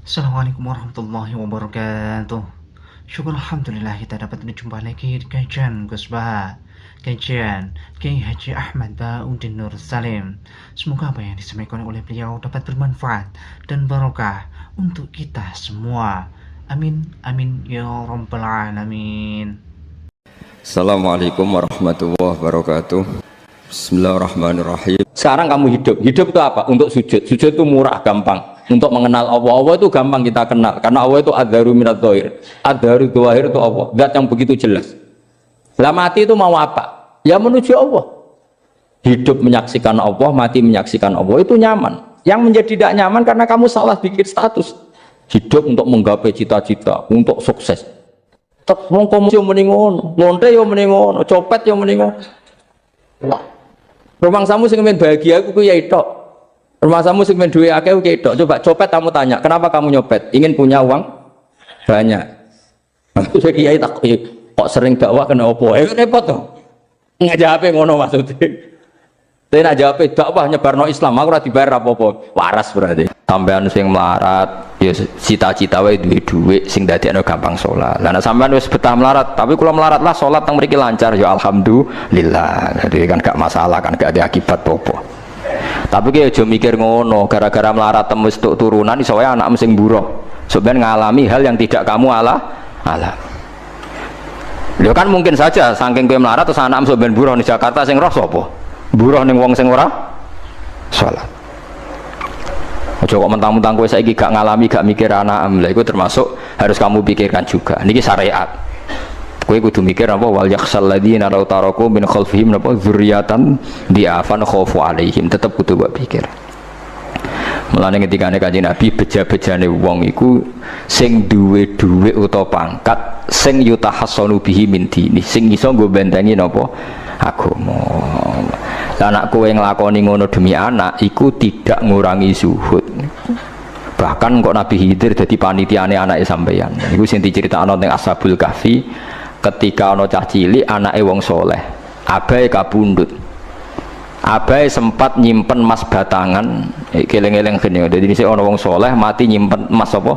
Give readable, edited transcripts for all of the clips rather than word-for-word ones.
Assalamualaikum warahmatullahi wabarakatuh. Syukur Alhamdulillah kita dapat berjumpa lagi di kajian Gus Bah, kajian Kiai Haji Ahmad Bauddin Nur Salim. Semoga apa yang disampaikan oleh beliau dapat bermanfaat dan barokah untuk kita semua. Amin, amin ya rabbal alamin. Assalamualaikum warahmatullahi wabarakatuh. Bismillahirrahmanirrahim. Sekarang kamu hidup itu apa? Untuk sujud. Sujud itu murah, gampang. Untuk mengenal Allah. Allah itu gampang kita kenal. Karena Allah itu adharu minad dhahir. Adharu dhahir itu Allah. Zat yang begitu jelas. Lah mati itu mau apa? Ya menuju Allah. Hidup menyaksikan Allah, mati menyaksikan Allah. Itu nyaman. Yang menjadi tidak nyaman karena kamu salah bikin status. Hidup untuk menggapai cita-cita, untuk sukses. Tak wong komunis yo muni ngono, lonte yo muni ngono, copet yo muni ngono. Rumah samu sing men bahagia aku ya itu. Rumah samu sing men duwe akeh ku itu. Coba copet kamu tanya, kenapa kamu nyopet? Ingin punya uang banyak. Aku saya kiai tak kok sering dakwah kena opo? Repot to. Ngajape ngono maksudnya. Tapi nak jawab dakwah nyebarno Islam, aku ora dibayar apa-apa. Waras berarti. Sampean sing melarat, ya cita-cita wae duwe dhuwit sing dadekno gampang salat. Lah nek sampean wis betah melarat, tapi kula melarat lah salat teng mriki lancar ya alhamdulillah. Jadi kan gak masalah kan gak ada akibat apa. Tapi ki aja mikir ngono, gara-gara melarat temu tuk turunan iso wae anak sing buruh. Sebenarnya ngalami hal yang tidak kamu alami. Lho kan mungkin saja saking kowe melarat terus anak sampean buruh di Jakarta sing roh sapa? Buruh ning wong sing ora salat. Aja kok mentang-mentang kowe saiki gak ngalami, gak mikir anak lha iku termasuk harus kamu pikirkan juga. Niki syariat. Kowe kudu mikir apa wal yakhsal ladzina law taraku min khalfihim napa dzurriatan diafan khaufu alaihim, tetep kudu mbok pikir. Mulane ketikane Kanjeng Nabi beja-bejane wong iku sing duwe dhuwit utawa pangkat sing yutahassanu bihi min dini, sing iso nggo bentengi napa agama. Lah anak kowe nglakoni ngono demi anak iku tidak ngurangi zuhud. Bahkan kok Nabi Khidir dadi panitiane anake sampeyan. Iku sing diceritakno teng Ashabul Kahfi ketika ana cah cilik anake wong soleh. Abahe kabundut. Abahe sempat nyimpen emas batangan, keleng-eleng gene. Dadi dhisik ana wong soleh mati nyimpen emas apa?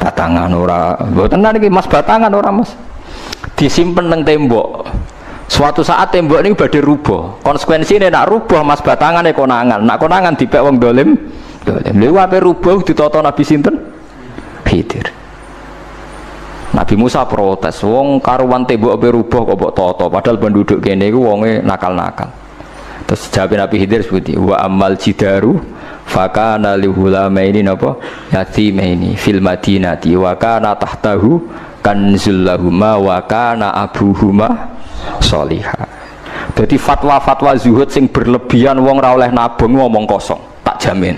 Batangan ora. Mboten niki emas batangan ora, Mas. Disimpen teng tembok. Suatu saat tembok ini badhe rubuh. Konsekuensine nak rubuh mas batangane konangan. Nak konangan dipek wong dolim. Lha ape rubuh ditata Nabi sinten? Khidir. Nabi Musa protes, wong karuan tembok ape rubuh kok mbok tata, padahal penduduk kene iku wonge nakal-nakal. Terus jawab Nabi Khidir seperti wa amal jidaru fakana lihulamaini napa yatimaini fil madinati wa kana tahtahu kanzul lahuma wa kana abuhuma solihah. Jadi fatwa-fatwa zuhud sing berlebihan wong ra oleh nabung ngomong kosong, tak jamin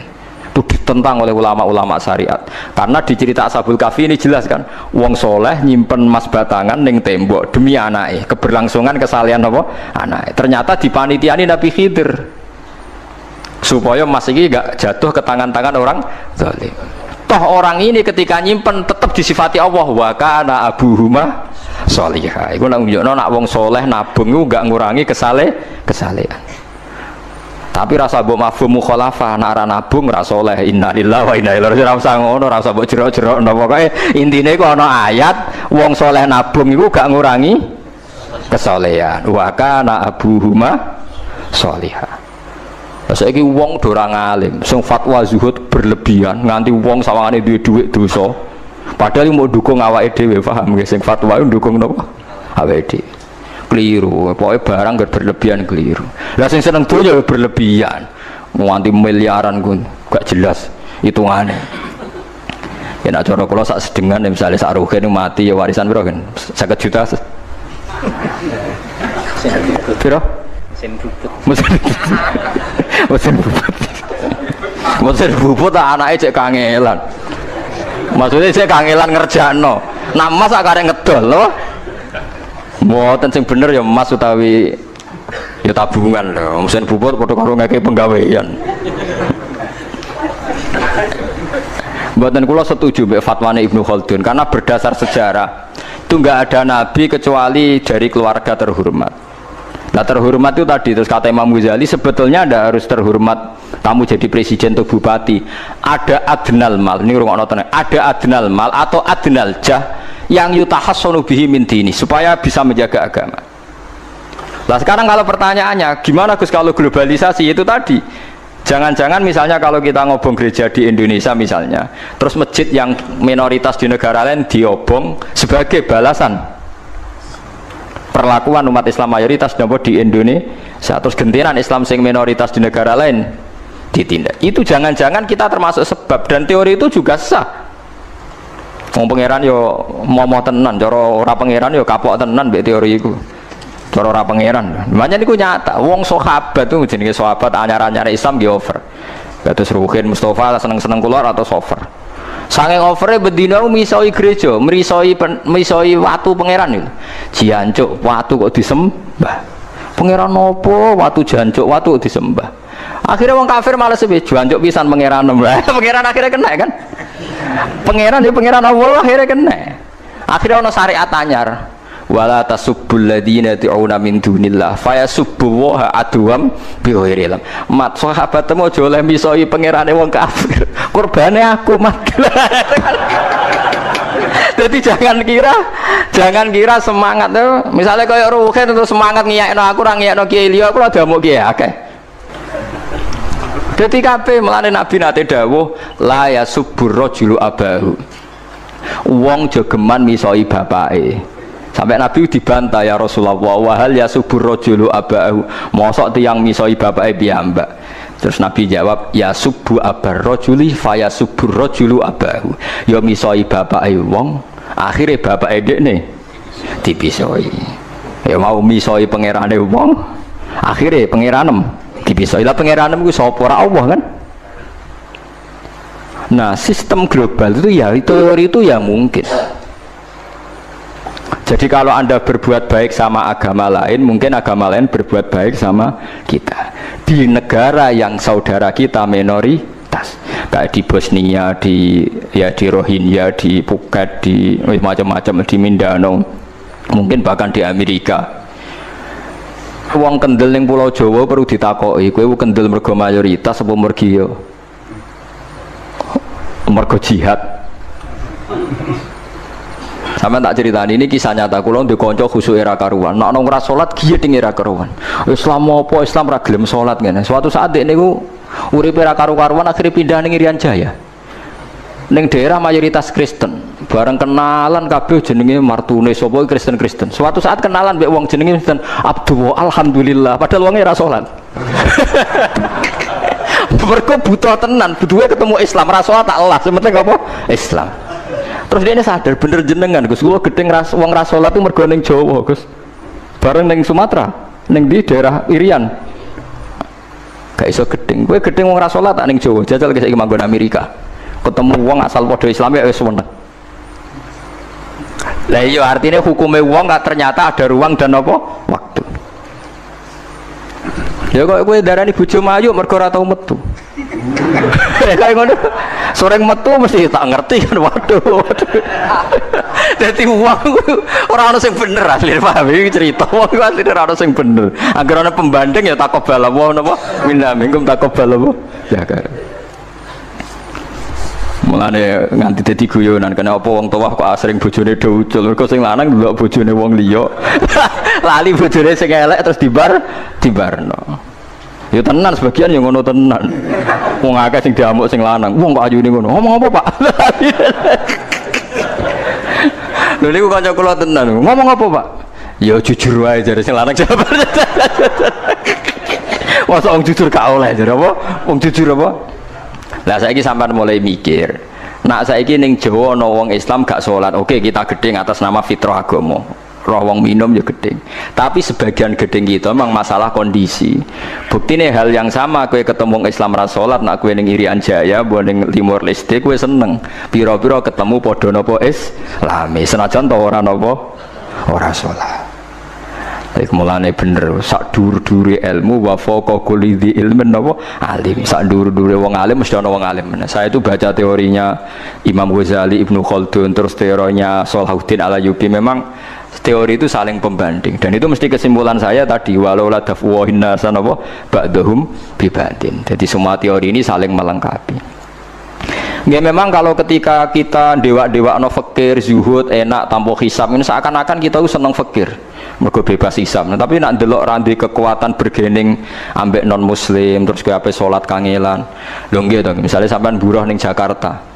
itu ditentang oleh ulama-ulama syariat. Karena di cerita Ashabul Kahfi ini jelas kan, wong soleh nyimpen emas batangan ning tembok demi anake, keberlangsungan kesalian apa anake. Ternyata dipanitiani Nabi Khidir supaya emas iki gak jatuh ke tangan-tangan orang zalim. Toh orang ini ketika nyimpen tetap disifati Allah wa kana abuhuma solihah. Iku nak nunjukno nak wong soleh nabung iku gak ngurangi kesalehan. Tapi rasa mbok mafhum mukhalafah nak ora nabung ora soleh. Innalillahi wa inna ilaihi raji'un. Ora usah ngono, ora usah mbok jero-jero. Pokoke intine iku ana ayat wong soleh nabung iku gak ngurangi kesolehan. Wa kana abuhuma solihah. Saiki wong do ora ngalim, sing fatwa zuhud berlebihan nganti wong sawangane duwe dhuwit dosa. Padahal mau dukung awake dhewe, paham nggih sing fatwa iku dukung napa? Awake dhewe. Keliru, pokoke barang gak berlebihan keliru. Lah sing seneng donya berlebihan. Nganti miliaran ku gak jelas hitungane. Ya nek cara kula sak sedengan misalnya sak rugen mati ya warisan piro kan? 50 juta. Piro? Mesin bubut. Mesin bubut anake cek kangelan. Maksudnya saya kangelan ngerjakno. Nah mas akare ngedol lho. Mboten sing bener ya emas utawi ya tabungan lho. Mesin bubut padha karo ngeke penggawean. Mboten kula setuju mbek fatwane Ibnu Khaldun karena berdasar sejarah itu enggak ada nabi kecuali dari keluarga terhormat. Nah terhormat itu tadi, terus kata Imam Ghazali sebetulnya ada harus terhormat kamu jadi presiden atau bupati, ada adnal mal, ini rungokno tenan, ada adnal mal atau adnal jah yang yutahassanu bihi min dini supaya bisa menjaga agama. Nah sekarang kalau pertanyaannya gimana Gus kalau globalisasi itu tadi, jangan-jangan misalnya kalau kita ngobong gereja di Indonesia misalnya, terus masjid yang minoritas di negara lain diobong sebagai balasan perlakuan umat Islam mayoritas di Indonesia, terus gentiran Islam sing minoritas di negara lain ditindak. Itu jangan-jangan kita termasuk sebab, dan teori itu juga sah. Wong pangeran yo momo tenan, cara ora pangeran yo kapok tenan mbek teori iku. Cara ora pangeran. Makanya niku nyata, wong sahabat tuh jenenge sahabat anyar-anyar Islam nggih over. Kados Ruhin Mustafa seneng-seneng kula atau over. Saking overe bedina misoi gereja, misoi watu pangeran itu. Jancuk watu kok disembah. Pangeran nopo watu jancuk watu kok disembah. Akhirnya wong kafir malah sebeh jancuk pisan pangeran. Pangeran akhirnya kena kan? Pangeran ya pangeran Allah akhirnya kena. Akhirnya ono syariat anyar. Wala tasubbul ladina tu'una min dunillah fayasubbu wa adwam bi ghairi ilm. Mat sahabat temu aja oleh misoi pangerane wong kafir. Kurbane aku mat. Jadi jangan kira semangat tuh. Misalnya kaya Ruhin terus semangat ngiyakno aku ora ngiyakno Kiai liya aku ora damuk kiai akeh. Dadi kabeh melane Nabi nate dawuh la yasubbur rajulu abahu. Wong jogeman misoi bapake. Sampai Nabi dibantah ya Rasulullah, wahal ya subur rojulu abahu, mosok tiang misoi bapak piyambak. Terus Nabi jawab ya subu abar rojuli faya subur rojulu abahu, ya misoi bapak wong akhirnya bapak dek nih dipisoi. Ya mau misoi pangerane wong akhirnya pangeranem dipisoi. Lah pangeranem ku sapa ora Allah kan. Nah sistem global itu ya teori itu ya mungkin. Jadi kalau Anda berbuat baik sama agama lain, mungkin agama lain berbuat baik sama kita. Di negara yang saudara kita minoritas, kayak di Bosnia, di Rohingya, di Phuket, di macam-macam, di Mindanao, mungkin bahkan di Amerika. Wong kendel ning Pulau Jawa perlu ditakoki, kowe kendel mergo mayoritas apa mergo jihad? Sampai tak ceritani ini kisah nyata kula ndek kanca khusuk era karuan. Nek ora salat giyething era karuan. Islam apa Islam ra gelem salat ngene. Suatu saat dek niku uripe era karu-karuan akhirnya pindah ning Irian Jaya. Ning daerah mayoritas Kristen. Bareng kenalan kabeh jenenge martune sapa Kristen-Kristen. Suatu saat kenalan mbek wong jenenge Kristen Abdul alhamdulillah padahal wonge ra salat. Mergo buta tenan, butuhe ketemu Islam ra salat tak Allah, sementing apa? Islam. Terus dia ini sadar bener jenengan Gus, kalau gedeng wong rasolat itu mergo ning Jawa Gus, bareng ning Sumatera, ning di daerah Irian, gak iso gedeng. Gue gedeng wong rasolat tak ning Jawa, jajal ke saiki manggon Amerika, ketemu wong asal podo Islam ya wis seneng. Lah iya artinya hukumnya wong gak ternyata ada ruang dan apa waktu. Ya kok gue darani bojo mayu mergo ora tau metu. Kayak ngono. Sore metu mesti tak ngerti kan waduh. Dadi wong ora ono sing bener asli paham iki cerita wong asli ora ono sing bener. Angger ana pembanding ya takobal apa napa minna minkum takobal apa. Ya kan. Mulane nganti dadi guyonan kena apa wong tuwa kok asring bojone do ucul. Mergo sing lanang ndelok bojone wong liya. Lali bojone sing elek terus dibarno. Ya tenan sebagian yang ngono tenan. Wong akeh sing diamuk sing lanang. Wong kok ayune ngono. Ngomong apa, Pak? Lho niku kanca kula tenan. Ngomong apa, Pak? Ya jujur wae jare sing lanang jawab. Masa wong jujur gak oleh jare apa? Wong jujur apa? Lah saiki sampean mulai mikir. Nak saiki ning Jawa ana wong Islam gak salat. Oke, kita gedeng atas nama fitrah agama. Roh wong minum ya gedeng. Tapi sebagian gedeng kita memang masalah kondisi. Buktine hal yang sama kowe ketemu Islam ra salat, nak kowe ning Irian Jaya, mbok ning Timor Leste kowe seneng. Pira-pira ketemu padha napa Islame, senajan to ora napa ora salat. Iku mulane bener sak dur-dure ilmu wa faqa kulli dzi ilmin napa alim. Sak dur-dure wong alim mesti ana wong alim. Saya itu baca teorinya Imam Ghazali, Ibnu Khaldun, terus teorinya Salahuddin Al-Ayyubi. Memang Teori itu saling pembanding dan itu mesti kesimpulan saya tadi walau la dafwahin nasan apa ba'dahum bibadin. Jadi semua teori ini saling melengkapi. Ya memang kalau ketika kita dewa-dewa no fakir, zuhud, enak, tanpa hisab ini seakan-akan kita seneng fakir mergo bebas hisab. Nah, tapi nak delok randi kekuatan bergening ambek non muslim terus kowe ape salat kangelan. Lho nggih to, misalnya sampean buruh ning Jakarta.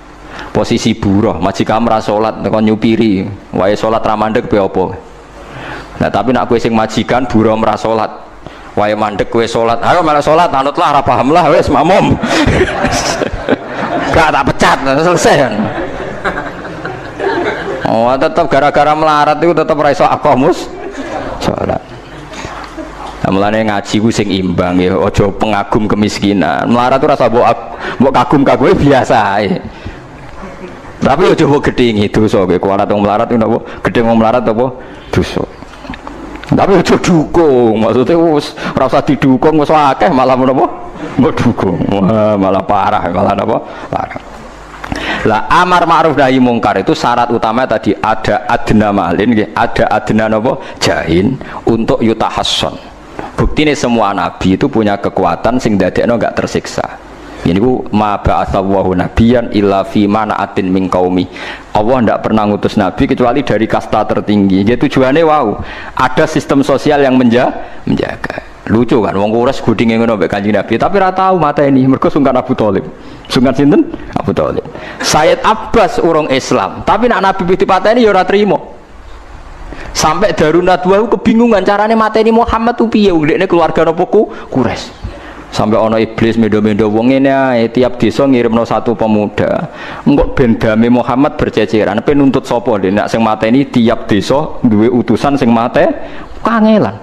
Posisi buruh, majikan ra salat kon nyupiri, wae salat ra mandeg pe apa. Nah, tapi nak kowe sing majikan buruh ora salat, wae mandeg kowe salat. Ayo malah salat, anutlah ra paham lah wis makmum. Gak tak pecat, selesai kan. Oh, tetap gara-gara melarat itu tetap ra iso aqamus salat. Mulane ngaji ku sing imbang ya, aja pengagum kemiskinan. Melarat itu rasa mbok kagum-kagume biasa ae. Tapi aja mbok gedhingi dosa kowe kuwalat wong melarat ku napa? Gedhe wong melarat apa? Dosa. Tapi aja dukung, maksudnya wis ora usah didukung wis akeh malah menapa? Mbok dukung. Wah, malah parah, malah napa? Parah. Lah amar ma'ruf nahi mungkar itu syarat utama tadi ada adna malin nggih, ada adna napa? Jahin untuk yutahasson. Buktine semua nabi itu punya kekuatan sing dadekno enggak tersiksa. Ini ku ma ba'atsallahu nabiyan illa fi mana'atin min qaumi. Allah tidak pernah ngutus nabi kecuali dari kasta tertinggi. Jadi tujuannya wow, ada sistem sosial yang menjaga. Lucu kan wong Quraisy gudinge ngono mbek Kanjeng Nabi, tapi ora tahu mata ini mergo sungkan Abu Thalib. Sungkan sinten? Abu Thalib. Sayyid Abbas urung Islam, tapi nak Nabi dipateni ya ora trimo. Sampai Darun Nadwa kebingungan carane mateni Muhammad tu piye, ndekne keluarga napa Quraisy. Sampai ono iblis mendo-mendo wong ngene ae tiap desa ngirimno satu pemuda. Engko ben dame Muhammad berceceran, ben nuntut sapa ndek nek sing mateni tiap desa duwe utusan sing mate kangelan.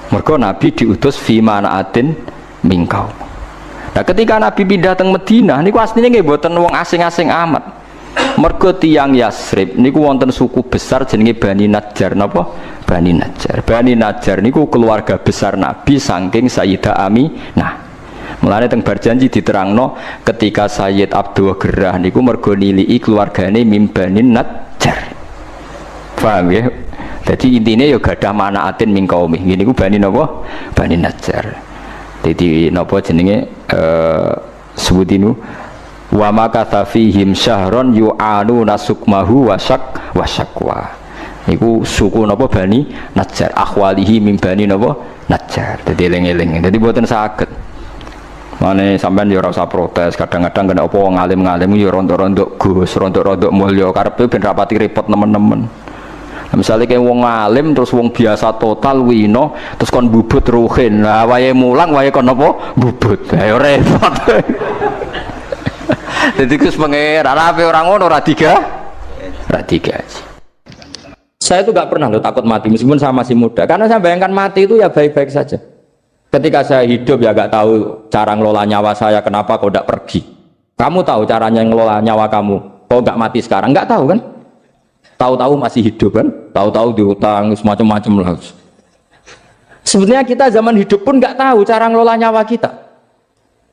Mergo Nabi diutus fi manaatin mingkau. Nah, ketika Nabi pindah teng Madinah niku asline nggih mboten wong asing-asing amat. Mergo tiyang Yasrib niku wonten suku besar jenenge Bani Najjar napa? Bani Najjar. Bani Najjar niku keluarga besar Nabi saking Sayyidah Aminah. Mulane teng Barjanji diterangno ketika Sayyid Abdul Gerah niku mergo niliki keluargane mim Bani Najjar. Paham ya? Jadi intinya ya gadah manaatin min qaumi. Ngene iku Bani napa? Bani Najjar. Jadi napa jenenge sebutinu wa makatha fihim syahron yu'anu nasukmahu wasakwa. Iku suku napa Bani Najjar, akhwalihi min Bani napa Najjar. Dadi eling-eling. Dadi mboten saged. Mane sampean ya ora usah protes, kadang-kadang kena apa wong alim-alim ya rontok-rontok Gus, rontok-rontok mulya karepe ben rapati repot nemen-nemen. Misalnya kayak wong alim terus wong biasa total wino terus kon bubut ruhin. Nah, wae mulang wae kon apa? Bubut. Ayo repot. Jadi Gus pangeran ape orang ngono ora tiga aja. Saya itu gak pernah loh takut mati meskipun saya masih muda, karena saya bayangkan mati itu ya baik-baik saja. Ketika saya hidup ya gak tahu cara ngelola nyawa saya, kenapa kau gak pergi? Kamu tahu caranya ngelola nyawa kamu, kau gak mati sekarang? Gak tahu kan? Tahu-tahu masih hidup kan? Tahu-tahu diutang semacam-macam lah. Sebenarnya kita zaman hidup pun gak tahu cara ngelola nyawa kita,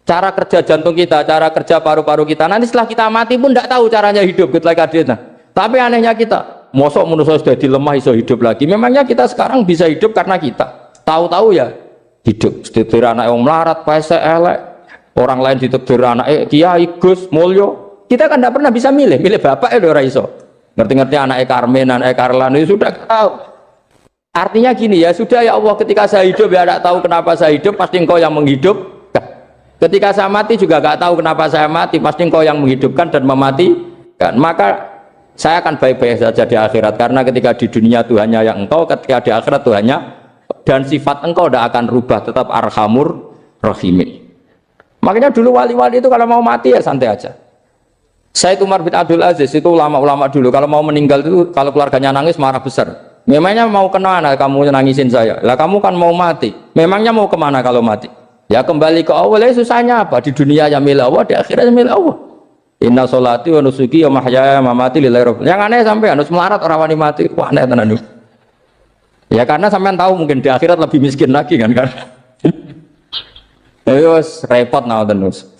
cara kerja jantung kita, cara kerja paru-paru kita. Nanti setelah kita mati pun gak tahu caranya hidup gitu lagi. Tapi anehnya kita mosok manusia sudah dilemah iso hidup lagi. Memangnya kita sekarang bisa hidup karena kita tahu-tahu ya hidup. Ditekdir anak yang melarat, pese elek, orang lain ditekdir anak kiai, Gus, mulyo. Kita kan tidak pernah bisa milih bapak itu ora iso. Ngerti-ngerti anak Karmen, anak Karlan itu sudah tahu. Artinya gini ya, sudah ya Allah, ketika saya hidup ya tidak tahu kenapa saya hidup, pasti engkau yang menghidupkan. Ketika saya mati juga gak tahu kenapa saya mati, pasti engkau yang menghidupkan dan mematikan. Maka saya akan baik-baik saja di akhirat, karena ketika di dunia Tuhannya yang engkau, ketika di akhirat Tuhannya, dan sifat engkau tidak akan rubah, tetap arhamur rahimin. Makanya dulu wali-wali itu kalau mau mati ya santai aja. Sayyid Umar bin Abdul Aziz itu ulama-ulama dulu kalau mau meninggal itu kalau keluarganya nangis marah besar. Memangnya mau kemana kamu nangisin saya? Lah kamu kan mau mati. Memangnya mau kemana kalau mati? Ya kembali ke Allah. Susahnya apa? Di dunia ya milik Allah, di akhirat ya milik Allah. Inna sholati wa nusuki wa mahyaya wa mamati lillahi rabbil. Yang aneh sampai harus melarat orang wani mati. Wah aneh tenan. Ya karena sampean tahu mungkin di akhirat lebih miskin lagi kan. Terus repot terus.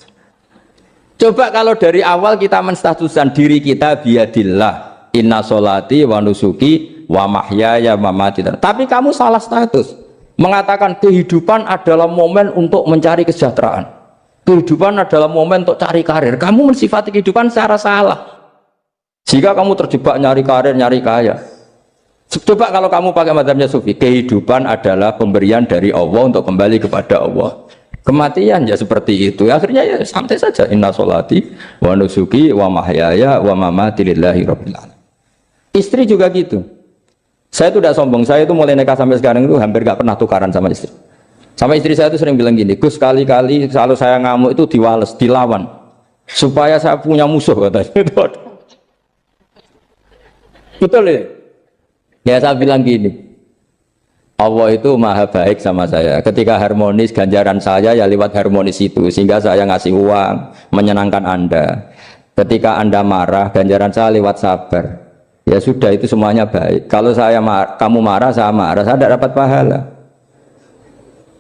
Coba kalau dari awal kita menstatuskan diri kita biadillah, inna sholati wa nusuki wa mahyaya wa mamati. Tapi kamu salah status. Mengatakan kehidupan adalah momen untuk mencari kesejahteraan. Kehidupan adalah momen untuk cari karir. Kamu mensifati kehidupan secara salah. Jika kamu terjebak nyari karir, nyari kaya. Coba kalau kamu pakai mazhabnya Sufi, kehidupan adalah pemberian dari Allah untuk kembali kepada Allah. Kematian ya seperti itu. Akhirnya ya santai saja. Inna sholati wa nusuki wa mahyaya wa mamati lillahi rabbil alamin. Istri juga gitu. Saya itu tidak sombong. Saya itu mulai nikah sampai sekarang itu hampir gak pernah tukaran sama istri. Sama istri saya itu sering bilang gini, Gus, kali-kali kalau saya ngamuk itu diwales, dilawan, supaya saya punya musuh katanya. Betul ya? Ya saya bilang gini, Allah itu maha baik sama saya. Ketika harmonis, ganjaran saya ya lewat harmonis itu, sehingga saya ngasih uang, menyenangkan Anda. Ketika Anda marah, ganjaran saya lewat sabar. Ya sudah, itu semuanya baik. Kalau kamu marah, saya tidak dapat pahala.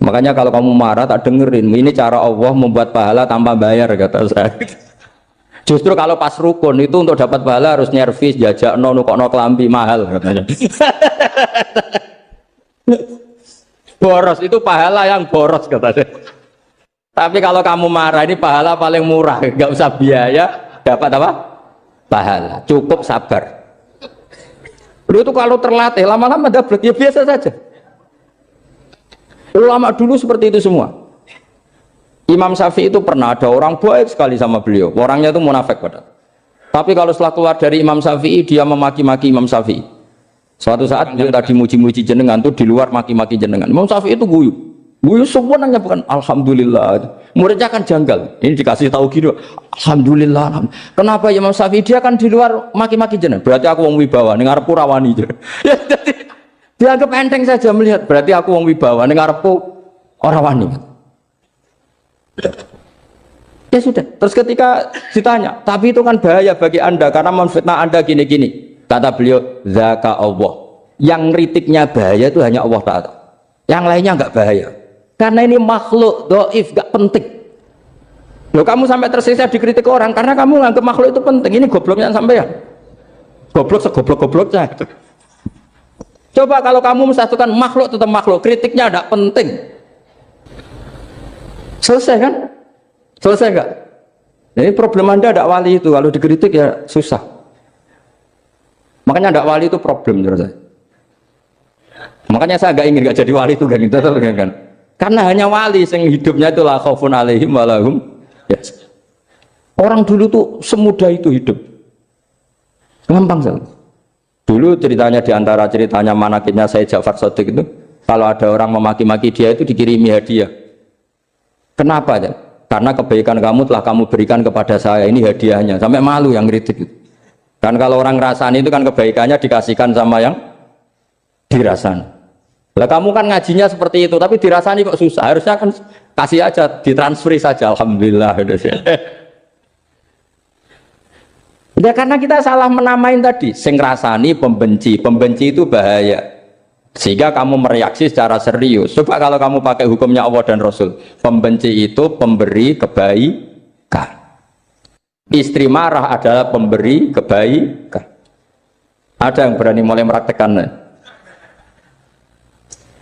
Makanya kalau kamu marah tak dengerin. Ini cara Allah membuat pahala tanpa bayar, kata saya. Justru kalau pas rukun itu untuk dapat pahala harus nyervis, jajak nukokno kelambi mahal katanya. Boros itu pahala yang boros katanya. Tapi kalau kamu marah ini pahala paling murah, nggak usah biaya, dapat apa? Pahala. Cukup sabar. Itu kalau terlatih lama-lama dapat ya biasa saja. Ulama dulu seperti itu semua. Imam Syafi'i itu pernah ada orang baik sekali sama beliau. Orangnya itu munafik padahal. Tapi kalau setelah keluar dari Imam Syafi'i, dia memaki-maki Imam Syafi'i. Suatu saat dia tadi muji-muji jenengan tuh di luar maki-maki jenengan. Imam Syafi'i itu guyu. Guyu semuanya bukan alhamdulillah. Muridnya kan janggal. Ini dikasih tahu gitu. Alhamdulillah. Kenapa Imam Syafi'i dia kan di luar maki-maki jenengan? Berarti aku wong wibawa, ning arepku rawani. Ya jadi dianggap enteng saja melihat, berarti aku wong wibawa, ning arepku ora wani. Ya sudah. Terus ketika ditanya, tapi itu kan bahaya bagi Anda karena memfitnah Anda gini-gini. Kata beliau, zaka Allah. Yang kritiknya bahaya itu hanya Allah Ta'ala. Yang lainnya enggak bahaya. Karena ini makhluk dhaif, enggak penting. Loh, kamu sampai tersiksa dikritik orang karena kamu nganggap makhluk itu penting. Ini gobloknya sampean. Goblok segoblok-gobloknya. Coba kalau kamu mensatukan makhluk tetap makhluk, kritiknya tidak penting. Selesai kan? Selesai enggak? Jadi problem Anda ada wali itu, kalau dikritik ya susah. Makanya ada wali itu problem menurut saya. Makanya saya enggak ingin enggak jadi wali itu kan. Karena hanya wali yang hidupnya itu la khaufun alaihim wa lahum. Yes. Orang dulu tuh semudah itu hidup. Gampang sekali. Dulu ceritanya diantara ceritanya manakibnya Sayyid Ja'far Shadiq itu, kalau ada orang memaki-maki dia itu dikirimi hadiah. Kenapa ya? Karena kebaikan kamu telah kamu berikan kepada saya, ini hadiahnya. Sampai malu yang kritik itu. Kan kalau orang rasani itu kan kebaikannya dikasihkan sama yang dirasani. Lah kamu kan ngajinya seperti itu, tapi dirasani kok susah. Harusnya kan kasih aja, ditransferi saja. Alhamdulillah. Ya karena kita salah menamain tadi, sing rasani pembenci. Pembenci itu bahaya. Sehingga kamu mereaksi secara serius. Coba kalau kamu pakai hukumnya Allah dan Rasul. Pembenci itu pemberi kebaikan. Istri marah adalah pemberi kebaikan. Ada yang berani mulai meraktekannya.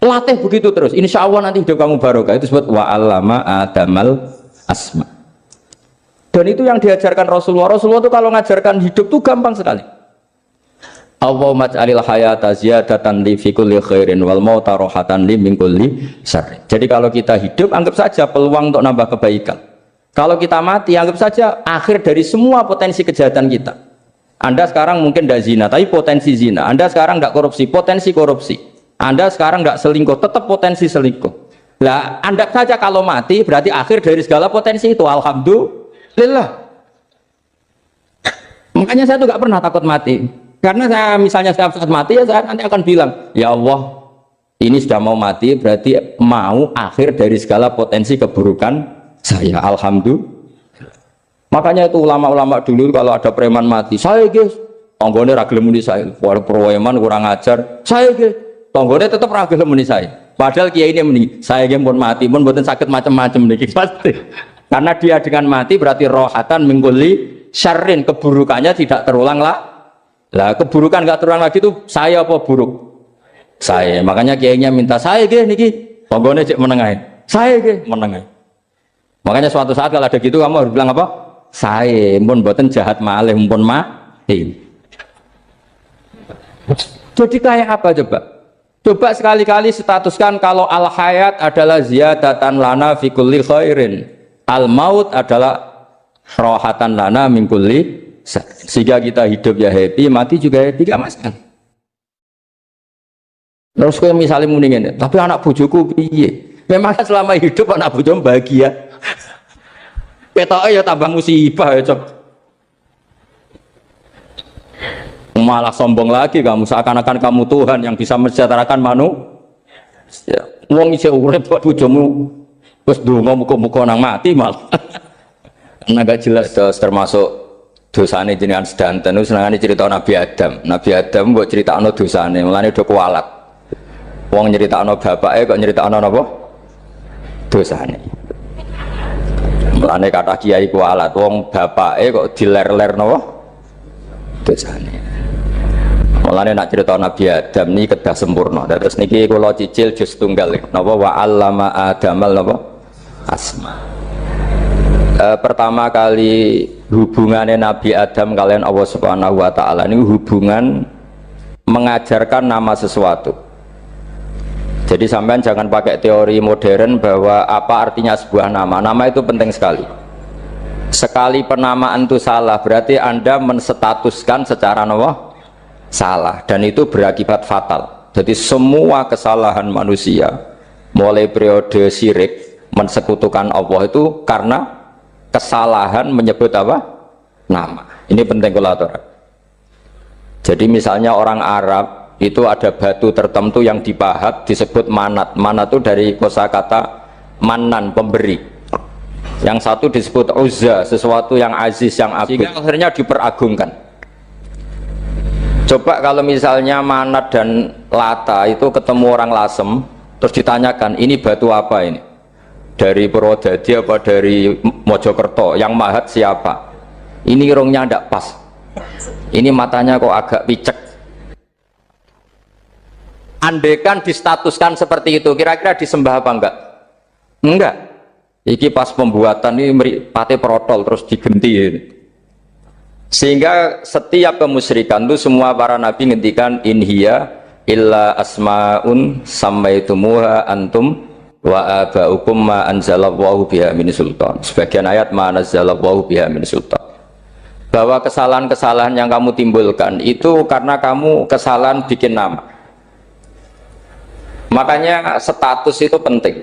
Latih begitu terus. Insya Allah nanti hidup kamu barokah. Itu disebut wa'allama adamal asma. Dan itu yang diajarkan Rasulullah. Rasulullah itu kalau ngajarkan hidup itu gampang sekali. Allahumma ja'alil hayata ziyadatan li fi kulli khairin wal mauta rohatan li min kulli syarr. Jadi kalau kita hidup anggap saja peluang untuk nambah kebaikan. Kalau kita mati anggap saja akhir dari semua potensi kejahatan kita. Anda sekarang mungkin tidak zina tapi potensi zina. Anda sekarang tidak korupsi, potensi korupsi. Anda sekarang tidak selingkuh, tetap potensi selingkuh. Lah anggap saja kalau mati berarti akhir dari segala potensi itu. Alhamdulillah. Makanya saya tuh nggak pernah takut mati. Karena saya misalnya saat mati ya saya nanti akan bilang, ya Allah ini sudah mau mati berarti mau akhir dari segala potensi keburukan saya. Alhamdulillah. Makanya itu ulama-ulama dulu kalau ada preman mati, saya guys, tonggone ragil muni saya, walau preman kurang ajar, saya guys, tonggone tetap ragil muni saya. Padahal kiai ini muni, saya guys pun mati, pun buatan sakit macam-macam nih pasti. Karena dia dengan mati berarti rohatan mengkuli syarrin, keburukannya tidak terulang lah Lah keburukan nggak terulang lagi itu saya apa buruk? Saya. Makanya kiainya minta saya nggih niki. Ponggone cek menengahin. Saya nggih menengahin. Makanya suatu saat kalau ada gitu kamu harus bilang apa? Saya, pun mboten jahat malih, pun mati. Jadi kayak apa coba? Coba sekali-kali statuskan kalau al hayat adalah ziyadatan lana fi kulli khairin. Al maut adalah rohatan lana min kulli, sehingga kita hidup ya happy, mati juga happy, gak masalah. Terus kayak misalnya mendingin, tapi anak bojoku piye? Memang selama hidup anak bojomu bahagia. Petoknya ya tambah musibah ya cok. Malah sombong lagi kamu, seakan-akan kamu Tuhan yang bisa mensejahterakan manusia. Wong isih urip kok bojomu wis ndonga muga-muga nang mati malah. Karena gak jelas termasuk dosane jenengan sedanten itu senengane cerita Nabi Adam. Nabi Adam kok critakno dosane, mulane do kualat. Wong nyeritakno bapake kok nyeritakno napa? Dosane. Mulane kata kiai kualat, wong bapake kok diler-ler napa? Dosane. Mulane nak cerita Nabi Adam ini kedah sempurna. Terus niki kula cicil juz tunggal napa wa 'allama Adamal napa? Asma. Pertama kali hubungannya Nabi Adam kalian Allah Subhanahu wa taala ini hubungan mengajarkan nama sesuatu. Jadi sampean jangan pakai teori modern bahwa apa artinya sebuah nama. Nama itu penting sekali. Sekali penamaan itu salah berarti Anda menstatuskan secara nawa salah dan itu berakibat fatal. Jadi semua kesalahan manusia mulai periode syirik mensekutukan Allah itu karena kesalahan menyebut apa? Nama. Ini penting kolaborator. Jadi misalnya orang Arab itu ada batu tertentu yang dipahat disebut manat. Manat itu dari kosakata manan, pemberi. Yang satu disebut uzza, sesuatu yang aziz, yang agung. Sehingga akhirnya diperagungkan. Coba kalau misalnya Manat dan Lata itu ketemu orang Lasem, terus ditanyakan, ini batu apa ini? Dari Purwodadi apa dari Mojokerto? Yang mahat siapa? Ini irungnya tidak pas. Ini matanya kok agak picek. Andekan distatuskan seperti itu, kira-kira disembah apa enggak? Enggak. Iki pas pembuatan ini pate protol terus digenti ini. Sehingga setiap kemusyrikan itu semua para nabi ngendikan inhiya illa asmaun sammaitumuha antum wa abaukum ma anzalallahu biha min sultan. Sebagian ayat ma anzalallahu biha min sultan. Bahwa kesalahan-kesalahan yang kamu timbulkan itu karena kamu kesalahan bikin nama. Makanya status itu penting.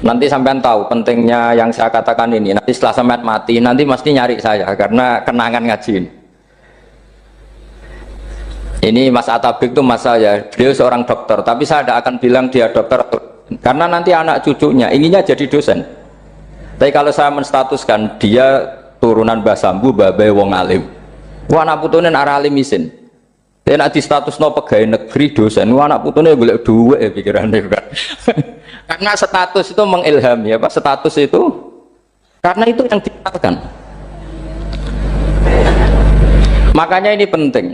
Nanti sampean tahu pentingnya yang saya katakan ini. Nanti setelah sampean mati, nanti mesti nyari saya karena kenangan ngaji ini. Ini Mas Atabik itu mas saya, beliau seorang dokter, tapi saya tidak akan bilang dia dokter karena nanti anak cucunya inginnya jadi dosen. Tapi kalau saya menstatuskan dia turunan Mbah Sambu, babai wong alim. Wah anak putune arah alim isin. Dia nak di status no pegawai negeri dosen. Wah anak putune golek duit pikirannya kan. Karena status itu mengilhami apa? Status itu karena itu yang dikenalkan. Makanya ini penting.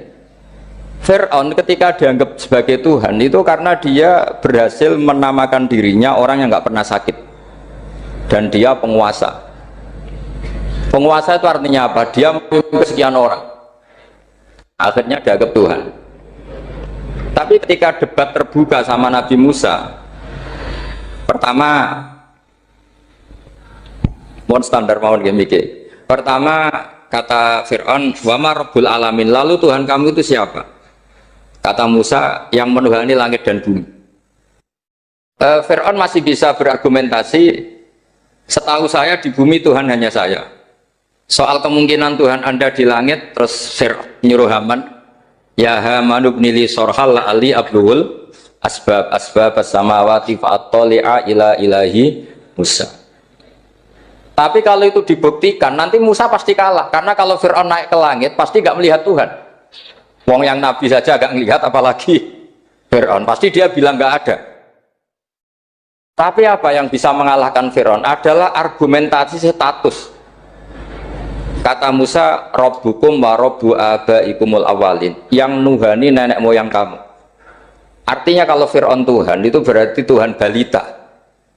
Fir'aun ketika dianggap sebagai Tuhan itu karena dia berhasil menamakan dirinya orang yang nggak pernah sakit dan dia penguasa. Penguasa itu artinya apa? Dia memimpin sekian orang. Akhirnya dianggap Tuhan. Tapi ketika debat terbuka sama Nabi Musa, pertama mohon standar mohon gemike. Pertama kata Fir'aun, wa ma rabbul alamin, lalu Tuhan kamu itu siapa? Kata Musa, yang menuhani langit dan bumi. Fir'aun masih bisa berargumentasi, setahu saya di bumi Tuhan hanya saya. Soal kemungkinan Tuhan Anda di langit, terus Fir'aun nyuruh Haman, ya Haman ibnili sorhal ali abdul asbab as-samawati fa'attali'a ila ilahi Musa. Tapi kalau itu dibuktikan, nanti Musa pasti kalah. Karena kalau Fir'aun naik ke langit, pasti gak melihat Tuhan. Wong yang Nabi saja gak melihat, apalagi Fir'aun. Pasti dia bilang gak ada. Tapi apa yang bisa mengalahkan Fir'aun adalah argumentasi status. Kata Musa, Rabbukum wa Rabbu abaikumul awalin, yang nuhani nenek moyang kamu. Artinya kalau Fir'aun Tuhan itu berarti Tuhan balita,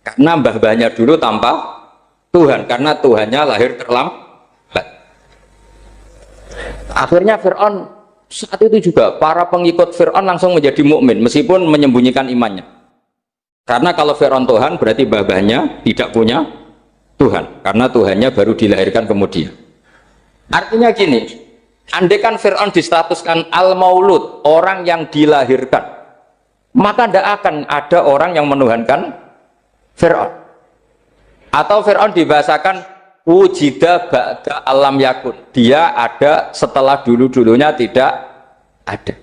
karena mbah-mbahnya dulu tanpa Tuhan, karena Tuhannya lahir terlambat. Akhirnya Fir'aun saat itu juga para pengikut Fir'aun langsung menjadi mukmin meskipun menyembunyikan imannya. Karena kalau Fir'aun Tuhan berarti mbah-mbahnya tidak punya Tuhan, karena Tuhannya baru dilahirkan kemudian. Artinya gini, andaikan Fir'aun distatuskan al-maulud, orang yang dilahirkan, maka tidak akan ada orang yang menuhankan Fir'aun. Atau Fir'aun dibahasakan wujida ba'da alam yakun, dia ada setelah dulu-dulunya tidak ada.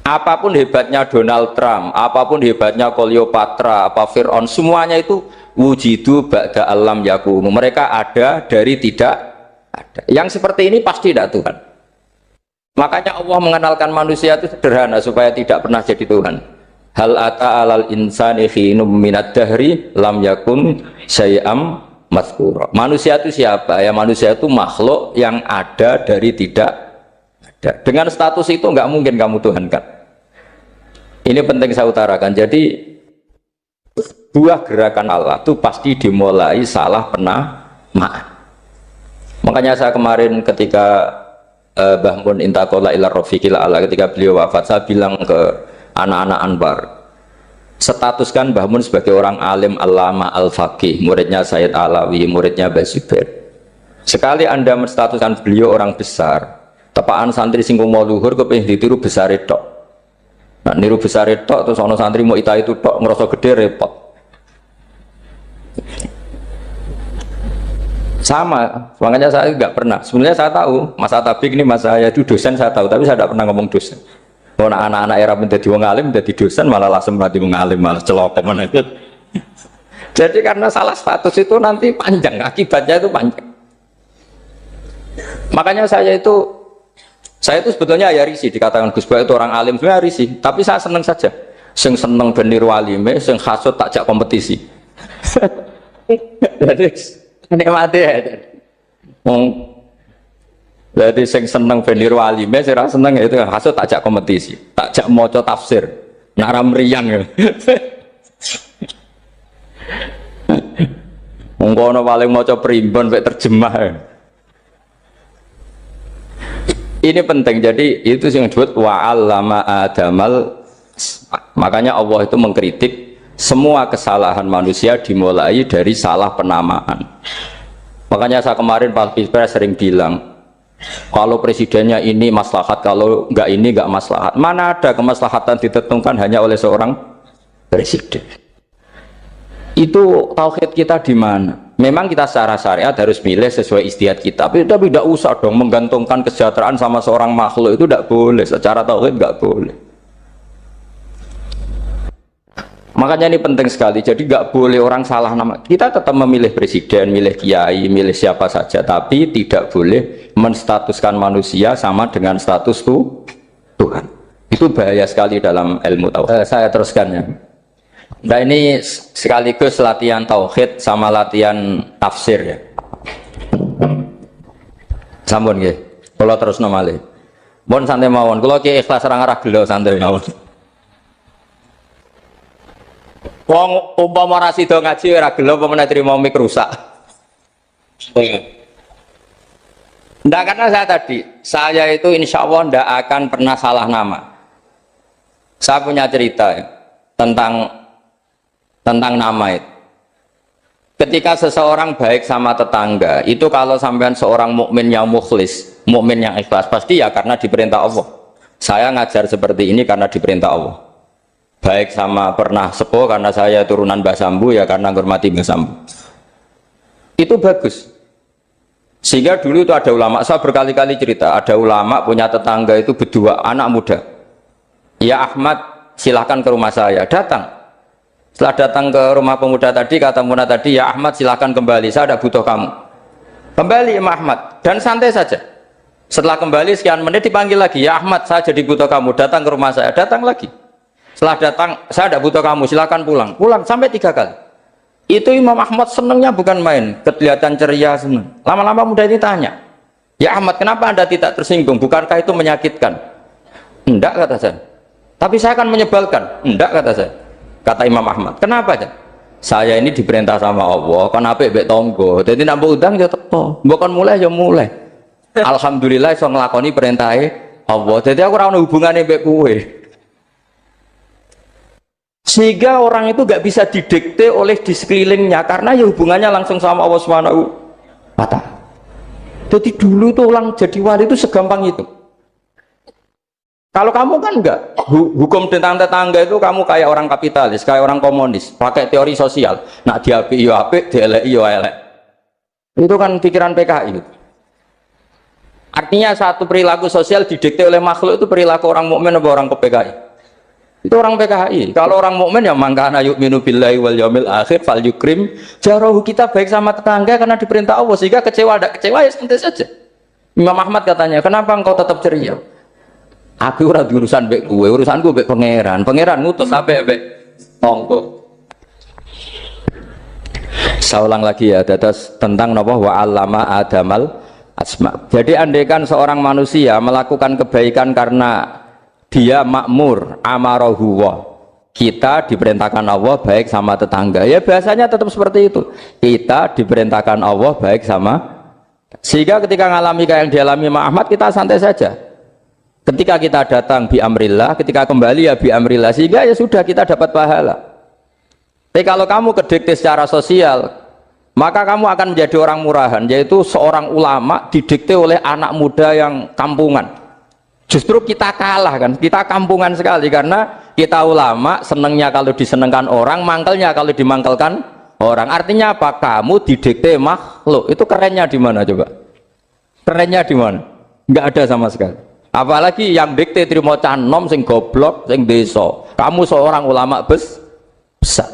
Apapun hebatnya Donald Trump, apapun hebatnya Cleopatra, apa Fir'aun, semuanya itu wujidu ba'da alam yakun, mereka ada dari tidak ada. Yang seperti ini pasti tidak Tuhan. Makanya Allah mengenalkan manusia itu sederhana supaya tidak pernah jadi Tuhan. Hal ata alal insani khinum minad dahri lam yakun syai'am mazkura. Manusia itu siapa? Ya manusia itu makhluk yang ada dari tidak ada. Dengan status itu nggak mungkin kamu tuhankan. Ini penting saya utarakan. Jadi buah gerakan Allah itu pasti dimulai salah penamaan. Makanya saya kemarin ketika Mbah Mun intakola ila rofiqil ala, ketika beliau wafat, saya bilang ke anak-anak Anbar, statuskan Mbah Mun sebagai orang alim alama al-faqih, muridnya Sayyid Alawi, muridnya Mbah Zubair. Sekali Anda menstatuskan beliau orang besar, tepaan santri singgung mau luhur kepingin ditiru besar itu. Nah, niru besar itu terus ono santri mau itu tok ngerasa gede repot. Sama, makanya saya nggak pernah. Sebenarnya saya tahu, Mas Atabik ini Mas saya itu dosen saya tahu, tapi saya tidak pernah ngomong dosen. Kalau anak-anak era menjadi wong alim, menjadi dosen malah langsung berarti wong alim, malah celaka mana itu. Jadi karena salah status itu nanti panjang, akibatnya itu panjang. Makanya saya itu sebetulnya ya risih dikatakan Gus Bak itu orang alim, sebenarnya risih. Tapi saya seneng saja. Sing seneng beniru alime, sing hasut takjak kompetisi. Jadi nikmati ya. Jadi sing seneng beniru alime, sing ra seneng itu hasut takjak kompetisi, takjak maca tafsir, nak ra mriyang ya. Monggo ana paling maca primbon mek terjemah. Ini penting, jadi itu yang disebut wa'allama adamal. Makanya Allah itu mengkritik semua kesalahan manusia dimulai dari salah penamaan. Makanya saya kemarin Pak Pilpres sering bilang, kalau presidennya ini maslahat, kalau enggak ini enggak maslahat. Mana ada kemaslahatan ditentukan hanya oleh seorang presiden? Itu tauhid kita di mana? Memang kita secara syariat harus milih sesuai ijtihad kita, tapi tidak usah dong menggantungkan kesejahteraan sama seorang makhluk, itu tidak boleh. Secara tauhid enggak boleh. Makanya ini penting sekali. Jadi nggak boleh orang salah nama. Kita tetap memilih presiden, milih kiai, milih siapa saja, tapi tidak boleh menstatuskan manusia sama dengan status Tuhan. Itu bahaya sekali dalam ilmu tauhid. Saya teruskan ya. Nah ini sekaligus latihan tauhid sama latihan tafsir ya. Sampun nggih. Kula terusno malih. Mun santai mawon. Kula ki ikhlas ora ngarah gelo santai mawon. Wong umpama ora sida ngaji ora gelo apa meneh trimo mik rusak. Ndak, karena saya itu insya Allah ndak akan pernah salah nama. Saya punya cerita ya, tentang nama itu. Ketika seseorang baik sama tetangga, itu kalau sampean seorang mukmin yang mukhlis, mukmin yang ikhlas, pasti ya karena diperintah Allah. Saya ngajar seperti ini karena diperintah Allah. Baik sama pernah sepuh karena saya turunan Mbah Sambu, ya karena menghormati Mbah Sambu. Itu bagus. Sehingga dulu itu ada ulama, saya berkali-kali cerita, ada ulama punya tetangga itu berdua anak muda. Ya Ahmad, silahkan ke rumah saya. Datang. Setelah datang ke rumah pemuda tadi, kata pemuda tadi, ya Ahmad silahkan kembali, saya tidak butuh kamu. Kembali Imam Ahmad, dan santai saja. Setelah kembali sekian menit dipanggil lagi, ya Ahmad saya jadi butuh kamu, datang ke rumah saya. Datang lagi. Setelah datang, saya tidak butuh kamu, silahkan pulang. Pulang sampai 3 kali. Itu Imam Ahmad senangnya bukan main, kelihatan ceria senang. Lama-lama muda ini tanya, ya Ahmad, kenapa Anda tidak tersinggung? Bukankah itu menyakitkan? Enggak, kata saya. Tapi saya akan menyebalkan. Enggak, kata saya. Kata Imam Ahmad, kenapa aja? Saya ini diperintah sama Allah, kan apik mbek tangga. Dadi nek mbok udang ya teko. Mbok kon mulai ya mulai. Alhamdulillah iso nglakoni perintahe Allah. Jadi aku ora ono hubungane mbek kowe. Sehingga orang itu gak bisa didikte oleh di sekelilingnya karena ya hubungannya langsung sama Allah Subhanahu wa Ta'ala. Jadi dulu tuh orang jadi wali itu segampang itu. Kalau kamu kan enggak, hukum tentang tetangga itu kamu kayak orang kapitalis, kayak orang komunis, pakai teori sosial. Nak diapik yo apik, dieleki yo elek. Itu kan pikiran PKI. Artinya satu perilaku sosial didikte oleh makhluk itu perilaku orang mukmin atau orang PKI. Itu orang PKI. Kalau orang mukmin ya mangkana yu'minu billahi wal yaumil akhir fal yukrim jarahu. Kita baik sama tetangga karena diperintah Allah, sehingga kecewa tidak kecewa ya santai saja. Imam Ahmad katanya, kenapa engkau tetap ceria? Aku ora urusan mbek kowe, urusanku mbek pangeran. Pangeran ngutus sampai mbek tonggo. Saya ulang lagi ya, dados tentang napa wa 'allama adamal asma. Jadi andaikan seorang manusia melakukan kebaikan karena dia makmur, amarahu wa, kita diperintahkan Allah baik sama tetangga, ya biasanya tetap seperti itu. Kita diperintahkan Allah baik sama, sehingga ketika ngalami kayak yang dialami Imam Ahmad kita santai saja. Ketika kita datang bi amrillah, ketika kembali ya bi amrillah, sehingga ya sudah kita dapat pahala. Tapi kalau kamu kedikte secara sosial, maka kamu akan menjadi orang murahan, yaitu seorang ulama didikte oleh anak muda yang kampungan. Justru kita kalah kan, kita kampungan sekali karena kita ulama senengnya kalau disenengkan orang, mangkelnya kalau dimangkelkan orang. Artinya apa? Kamu didikte makhluk. Itu kerennya di mana coba? Kerennya di mana? Nggak ada sama sekali. Apalagi yang dikte trimo canom sing goblok sing desa. Kamu seorang ulama besar.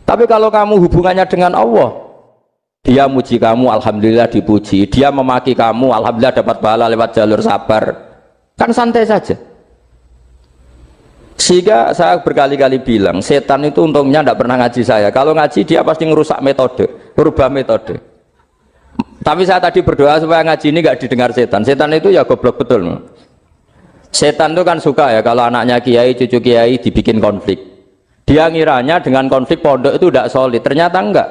Tapi kalau kamu hubungannya dengan Allah, dia muji kamu, alhamdulillah dipuji. Dia memaki kamu, alhamdulillah dapat pahala lewat jalur sabar. Kan santai saja. Sehingga saya berkali-kali bilang, setan itu untungnya tidak pernah ngaji saya. Kalau ngaji dia pasti ngerusak metode, merubah metode. Tapi saya tadi berdoa supaya ngaji ini nggak didengar setan. Setan itu ya goblok betul. Setan itu kan suka ya kalau anaknya kiai, cucu kiai dibikin konflik. Dia ngiranya dengan konflik pondok itu tidak solid. Ternyata enggak.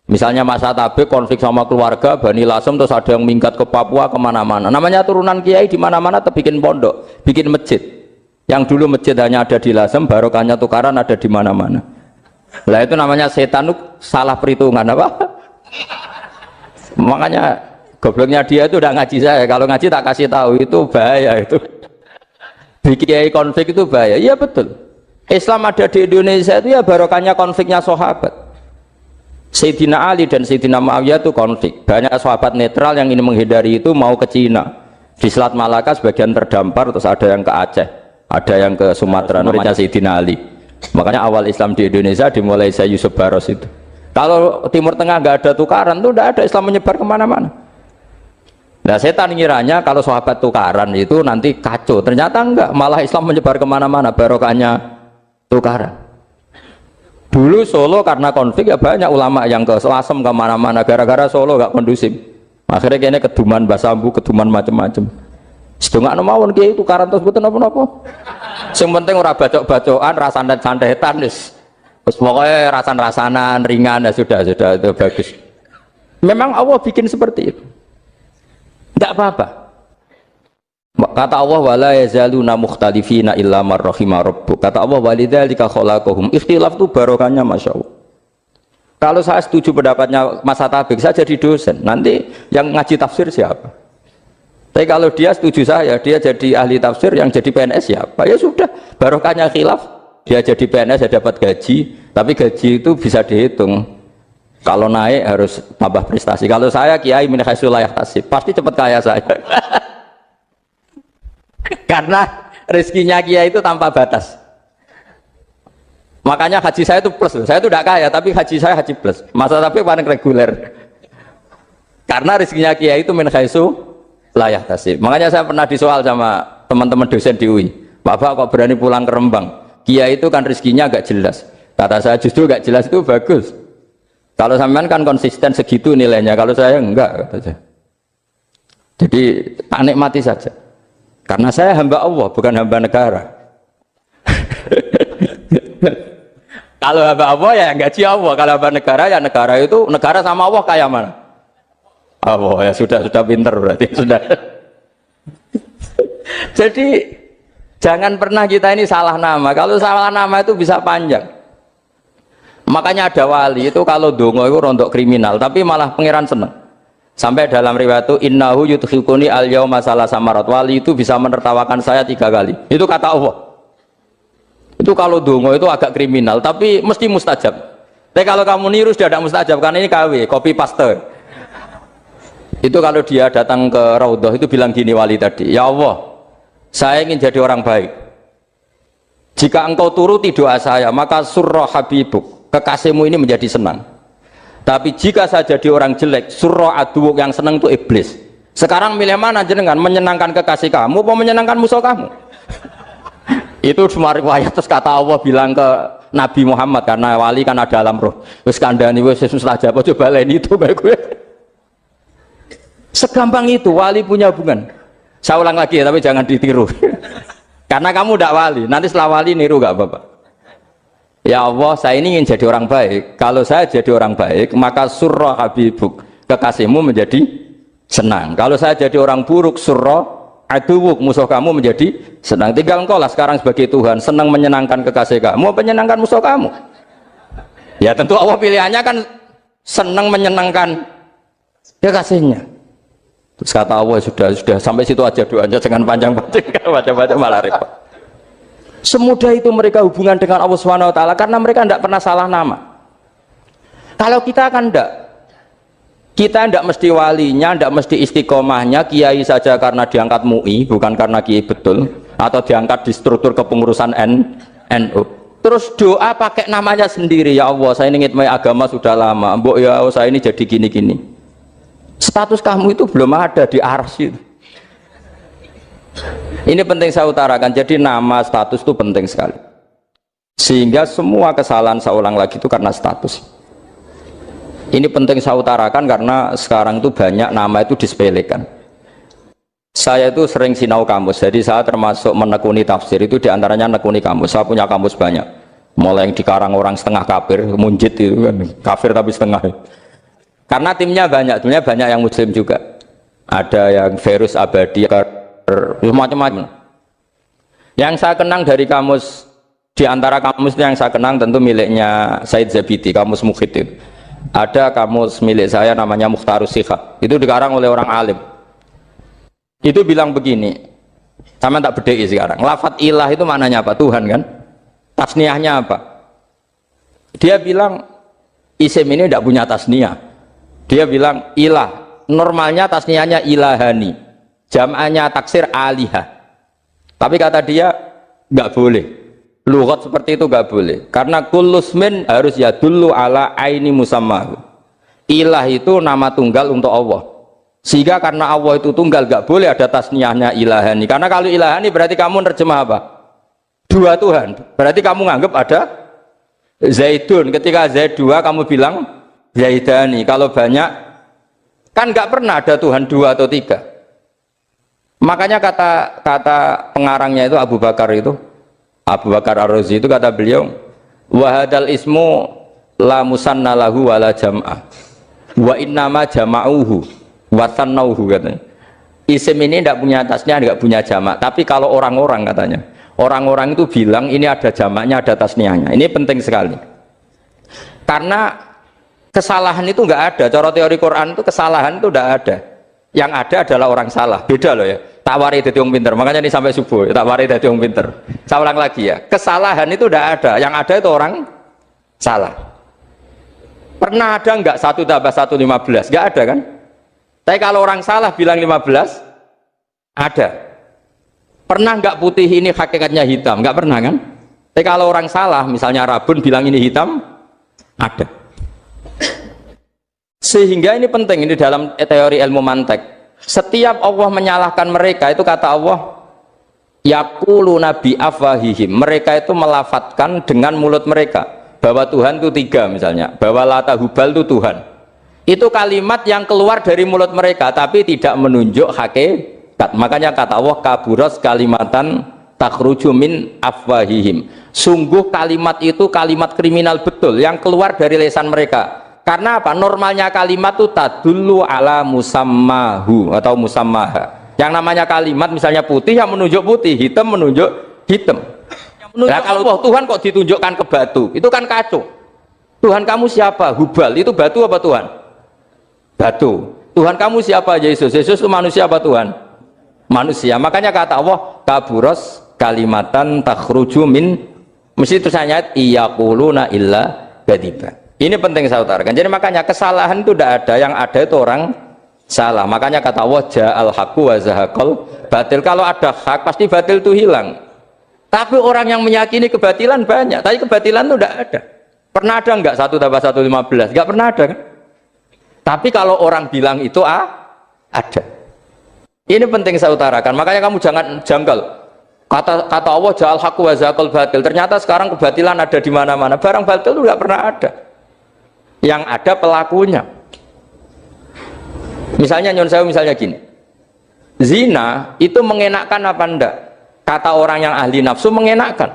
Misalnya Mas Atabek konflik sama keluarga Bani Lasem, terus ada yang minggat ke Papua kemana-mana. Namanya turunan kiai di mana-mana bikin pondok, bikin masjid. Yang dulu masjid hanya ada di Lasem, barokahnya tukaran ada di mana-mana. Lah itu namanya setan, salah perhitungan apa? Makanya gobloknya dia itu udah ngaji saya. Kalau ngaji tak kasih tahu itu bahaya itu. Bikin kiai konflik itu bahaya. Iya betul. Islam ada di Indonesia itu ya barokahnya konfliknya sahabat. Sayyidina Ali dan Sayyidina Muawiyah itu konflik. Banyak sahabat netral yang ingin menghindari itu mau ke Cina. Di Selat Malaka sebagian terdampar, terus ada yang ke Aceh, ada yang ke Sumatera, namanya Sayyidina Ali. Makanya awal Islam di Indonesia dimulai Syekh Yusuf Baros itu. Kalau Timur Tengah nggak ada tukaran tuh nggak ada, Islam menyebar kemana-mana. Nah setan ngiranya kalau sahabat tukaran itu nanti kacau. Ternyata enggak, malah Islam menyebar kemana-mana, barokahnya tukaran. Dulu Solo karena konflik ya banyak ulama yang ke Lasem kemana-mana gara-gara Solo gak kondusif. Akhirnya kayaknya keduman basambu, keduman macam-macam. Sedangkan mawon kiai tukaran terus betul apa-apa. Yang penting ora bacok-bacokan, rasan-santetan wis. Terus pokoknya rasan-rasanan ringan ya sudah itu bagus. Memang Allah bikin seperti itu. Tidak apa-apa. Kata Allah wala yazaluna mukhtalifina illa man rahima rabbuk. Kata Allah walidzalika khalaqahum. Ikhtilaf itu barokahnya Masya Allah. Kalau saya setuju pendapatnya Mas Atabek, saya jadi dosen. Nanti yang ngaji tafsir siapa? Tapi kalau dia setuju saya, dia jadi ahli tafsir, yang jadi PNS siapa? Ya sudah, barokahnya khilaf. Dia jadi PNS ya dapat gaji, tapi gaji itu bisa dihitung. Kalau naik harus tambah prestasi. Kalau saya kiai min haitsu la yahtasib, pasti cepat kaya saya. Karena rezekinya kiai itu tanpa batas. Makanya haji saya itu plus. Saya itu tidak kaya, tapi haji saya haji plus. Masa tapi paling reguler. Karena rezekinya kiai itu min haitsu la yahtasib. Makanya saya pernah disoal sama teman-teman dosen di UI. Bapak kok berani pulang ke Rembang? Kiai itu kan rezekinya agak jelas. Kata saya justru agak jelas itu bagus. Kalau sampean kan konsisten segitu nilainya, kalau saya enggak kata saya. Jadi tak nikmati saja. Karena saya hamba Allah, bukan hamba negara. Kalau hamba Allah ya gaji Allah, kalau hamba negara ya negara itu negara sama Allah kayak mana? Allah ya sudah pinter berarti sudah. Jadi jangan pernah kita ini salah nama. Kalau salah nama itu bisa panjang. Makanya ada wali itu kalau dongo itu rontok kriminal, tapi malah pangeran seneng. Sampai dalam riwayat itu innahu yudhikuni al yauma salasa marat. Wali itu bisa menertawakan saya 3 kali. Itu kata Allah. Itu kalau dongo itu agak kriminal, tapi mesti mustajab. Tapi kalau kamu niru sudah tidak mustajab karena ini KW, copy paste. Itu kalau dia datang ke Raudhah itu bilang gini wali tadi, ya Allah, saya ingin jadi orang baik. Jika engkau turuti doa saya, maka surra habibuk, kekasihmu ini menjadi senang. Tapi jika saya jadi orang jelek, surra aduwuk, yang senang itu iblis. Sekarang milih mana jenengan, menyenangkan kekasih kamu atau menyenangkan musuh kamu? Itu cuma riwayat. Terus kata Allah bilang ke Nabi Muhammad, karena wali kan ada alam roh, wis kandhani wis mustajab, coba lain itu baik gue. Segampang itu wali punya hubungan. Saya ulang lagi ya, tapi jangan ditiru. Karena kamu tidak wali, nanti setelah wali niru gak apa-apa. Ya Allah, saya ini ingin jadi orang baik. Kalau saya jadi orang baik, maka surra habibuk, kekasihmu menjadi senang. Kalau saya jadi orang buruk, surra aduwuk, musuh kamu menjadi senang. Tinggal engkau lah sekarang sebagai Tuhan, senang menyenangkan kekasih kamu, menyenangkan musuh kamu. Ya tentu Allah pilihannya kan senang menyenangkan kekasihnya. Terus kata Allah sudah sampai situ aja doanya, jangan panjang-panjang, baca-baca malah repot. Semudah itu mereka hubungan dengan Allah Subhanahu wa taala karena mereka tidak pernah salah nama. Kalau kita kan tidak. Kita tidak mesti walinya, tidak mesti istiqomahnya, kiai saja karena diangkat MUI, bukan karena kiai betul, atau diangkat di struktur kepengurusan NU. Terus doa pakai namanya sendiri, ya Allah, saya ini ngitmai agama sudah lama, mbok ya saya ini jadi gini-gini. Status kamu itu belum ada di arsy. Ini penting saya utarakan. Jadi nama status itu penting sekali. Sehingga semua kesalahan saya ulang lagi itu karena status. Ini penting saya utarakan karena sekarang itu banyak nama itu disepelekan. Saya itu sering sinau kamus. Jadi saya termasuk menekuni tafsir itu diantaranya menekuni kamus. Saya punya kamus banyak. Mulai yang dikarang orang setengah kafir, munjid itu kan kafir tapi setengah. Karena timnya banyak yang muslim juga. Ada yang virus abadi, macam-macam. Yang saya kenang dari kamus, di antara kamus yang saya kenang tentu miliknya Said Zabidi, kamus Mukhid itu. Ada kamus milik saya namanya Mukhtarus Sikhah. Itu dikarang oleh orang alim. Itu bilang begini, sama tak bedai sekarang. Lafat ilah itu maknanya apa? Tuhan kan? Tasniahnya apa? Dia bilang isim ini tidak punya tasniah. Dia bilang ilah, normalnya tasniahnya ilahani, jam'anya taksir alihah. Tapi kata dia nggak boleh, lughat seperti itu nggak boleh, karena kullusmin harus yadullu ala aini musammahu. Ilah itu nama tunggal untuk Allah, sehingga karena Allah itu tunggal nggak boleh ada tasniahnya ilahani. Karena kalau ilahani berarti kamu nerjemah apa? Dua Tuhan. Berarti kamu nganggap ada Zaidun. Ketika Zaid dua kamu bilang Zaidani. Kalau banyak kan nggak pernah ada Tuhan dua atau tiga. Makanya kata pengarangnya itu Abu Bakar Ar-Razi itu kata beliau, wahadal ismu la musanna lahu wala jam'ah wa innama jama'uhu wa sannauhu katanya. Isim ini tidak punya tasnya, tidak punya jamak. Tapi kalau orang-orang katanya, orang-orang itu bilang ini ada jamaknya, ada tasniahnya. Ini penting sekali. Karena kesalahan itu nggak ada. Cara teori Quran itu kesalahan itu nggak ada. Yang ada adalah orang salah. Beda loh ya. Tak wari dadi wong pinter. Makanya ini sampai subuh. Tak wari dadi wong pinter. Saya ulang lagi ya. Kesalahan itu nggak ada. Yang ada itu orang salah. Pernah ada nggak 1 tambah 1 15? Nggak ada kan? Tapi kalau orang salah bilang 15, ada. Pernah nggak putih ini hakikatnya hitam? Nggak pernah kan? Tapi kalau orang salah, misalnya Rabun bilang ini hitam, ada. Sehingga ini penting, ini dalam teori ilmu mantek. Setiap Allah menyalahkan mereka, itu kata Allah, yaqulu nabi afwahihim, mereka itu melafatkan dengan mulut mereka. bahwa Tuhan itu tiga misalnya, bahwa Lata Hubal itu Tuhan, itu kalimat yang keluar dari mulut mereka tapi tidak menunjuk hakikat. Makanya kata Allah kaburas kalimatan takhruju min afwahihim, sungguh kalimat itu kalimat kriminal betul yang keluar dari lisan mereka. Karena apa? Normalnya kalimat itu tadullu ala musammahu atau musammaha. Yang namanya kalimat misalnya putih yang menunjuk putih, hitam menunjuk hitam. Nah, kalau Allah, Tuhan kok ditunjukkan ke batu, itu kan kacau. Tuhan kamu siapa? Hubal, itu batu apa Tuhan? Batu. Tuhan kamu siapa? Yesus. Yesus itu manusia apa Tuhan? Manusia. Makanya kata Allah kaburos kalimatan takhruju min, mesti tulisannya iyaquluna illa kadiba. Ini penting saya utarakan. Jadi makanya kesalahan itu tidak ada, yang ada itu orang salah. Makanya kata Allah ja'al haqqu wa zahaqal batil. Kalau ada hak pasti batil itu hilang. Tapi orang yang meyakini kebatilan banyak, tapi kebatilan itu tidak ada. Pernah ada enggak 1 tambah 1 15? Enggak pernah ada kan? Tapi kalau orang bilang itu ada. Ini penting saya utarakan. Makanya kamu jangan janggal. Kata Allah ja'al haqqu wa zahaqal batil. Ternyata sekarang kebatilan ada di mana-mana. Barang batil itu enggak pernah ada. Yang ada pelakunya. Misalnya nyon saya misalnya gini. Zina itu mengenakkan apa enggak? Kata orang yang ahli nafsu mengenakkan,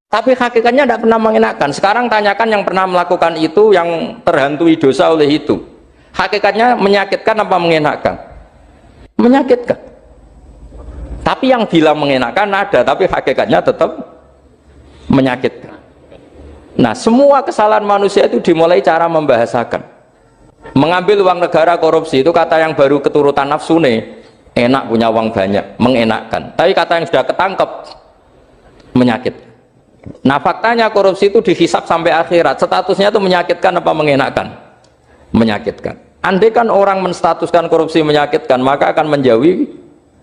tapi hakikatnya tidak pernah mengenakkan. Sekarang tanyakan yang pernah melakukan itu, yang terhantui dosa oleh itu, hakikatnya menyakitkan apa mengenakkan? Menyakitkan. Tapi yang bilang mengenakkan ada, tapi hakikatnya tetap menyakitkan. Nah, semua kesalahan manusia itu dimulai cara membahasakan. Mengambil uang negara korupsi itu kata yang baru keturutan nafsu nih. Enak punya uang banyak, mengenakkan. Tapi kata yang sudah ketangkep menyakitkan. Nah, faktanya korupsi itu dihisap sampai akhirat. Statusnya itu menyakitkan apa mengenakkan? Menyakitkan. Andai kan orang menstatuskan korupsi menyakitkan, maka akan menjauhi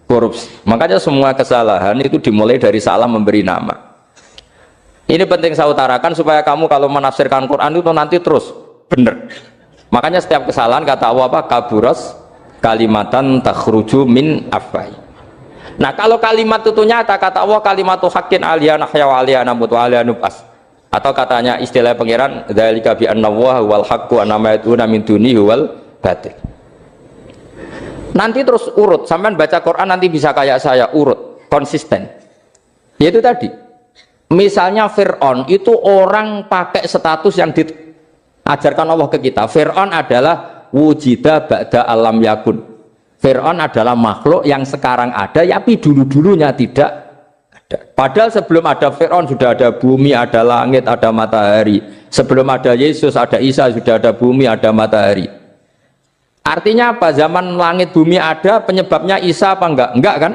korupsi. Makanya semua kesalahan itu dimulai dari salah memberi nama. Ini penting saya utarakan supaya kamu kalau menafsirkan Quran itu nanti terus benar. Makanya setiap kesalahan kata Allah apa? Kaburas kalimatan takhruju min afwai. Nah, kalau kalimat itu nyata kata Allah kalimatu haqqin aliyana nahya wa aliyana mut wa aliyana nubas. Atau katanya istilah pangeran dzalika bi anna wal haqqu anama yatuna min dunihi wal batil. Nanti terus urut, sampean baca Quran nanti bisa kayak saya, urut, konsisten. Yaitu tadi. Misalnya Fir'aun itu orang pakai status yang diajarkan Allah ke kita. Fir'aun adalah wujida ba'da alam yakun. Fir'aun adalah makhluk yang sekarang ada tapi dulu-dulunya tidak ada. Padahal sebelum ada Fir'aun sudah ada bumi, ada langit, ada matahari. Sebelum ada Yesus, ada Isa, sudah ada bumi, ada matahari. Artinya apa? Zaman langit bumi ada, penyebabnya Isa apa enggak? Enggak kan?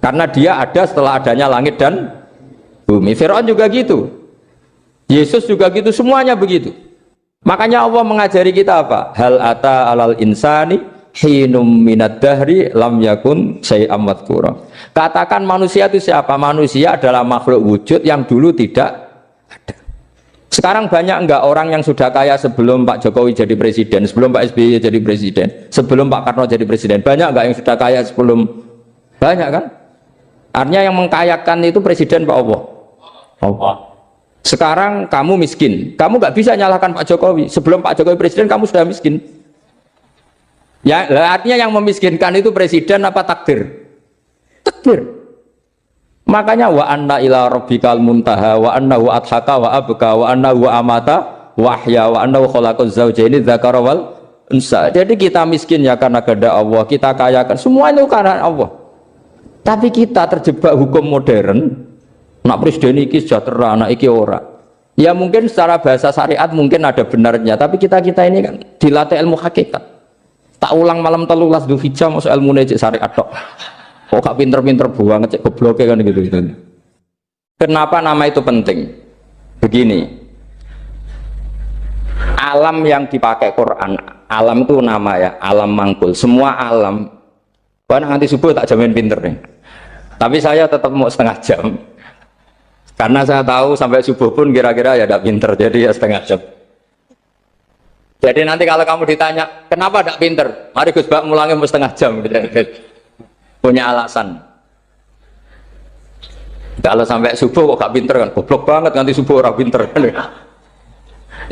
Karena dia ada setelah adanya langit dan bumi. Fir'aun juga gitu, Yesus juga gitu, semuanya begitu. Makanya Allah mengajari kita apa? Hal ata alal insani hinum minad dahri lam yakun syai'am madhkura. Katakan manusia itu siapa? Manusia adalah makhluk wujud yang dulu tidak ada. Sekarang banyak enggak orang yang sudah kaya sebelum Pak Jokowi jadi presiden, sebelum Pak SBY jadi presiden, sebelum Pak Karno jadi presiden? Banyak enggak yang sudah kaya sebelum? Banyak kan? Artinya yang mengkayakan itu presiden Pak Allah. Allah. Sekarang kamu miskin, kamu nggak bisa nyalahkan Pak Jokowi. Sebelum Pak Jokowi presiden kamu sudah miskin. Ya, artinya yang memiskinkan itu presiden apa takdir? Takdir. Makanya wa anna ila rabbikal muntaha wa annahu adhaka wa abka wa annahu amata wa ahya wa annahu khalaqaz zawjaini dzakara wal unsa. Jadi kita miskin ya karena kehendak Allah, kita kaya kan semua itu karena Allah. Tapi kita terjebak hukum modern. Nak presiden iki sejahtera, anak iki ora. Ya mungkin secara bahasa syariat mungkin ada benarnya, tapi kita ini kan dilatih ilmu hakikat. Tak ulang malam 13 Dzulhijjah masuk ilmu cek syariat tok. Kok gak pinter-pinter banget cek gobloke kan gitu. Kenapa nama itu penting? Begini. Alam yang dipakai Quran, alam itu nama ya, alam mangkul. Semua alam. Bahkan nanti subuh tak jamin pinter nih. Tapi saya tetap mau setengah jam. Karena saya tahu sampai subuh pun kira-kira ya tidak pinter, jadi ya setengah jam. Jadi nanti kalau kamu ditanya, kenapa tidak pinter? Mari Gus Bak mulangnya mau setengah jam. Punya alasan. Kalau sampai subuh kok gak pinter kan, goblok banget nganti subuh orang pinter kan.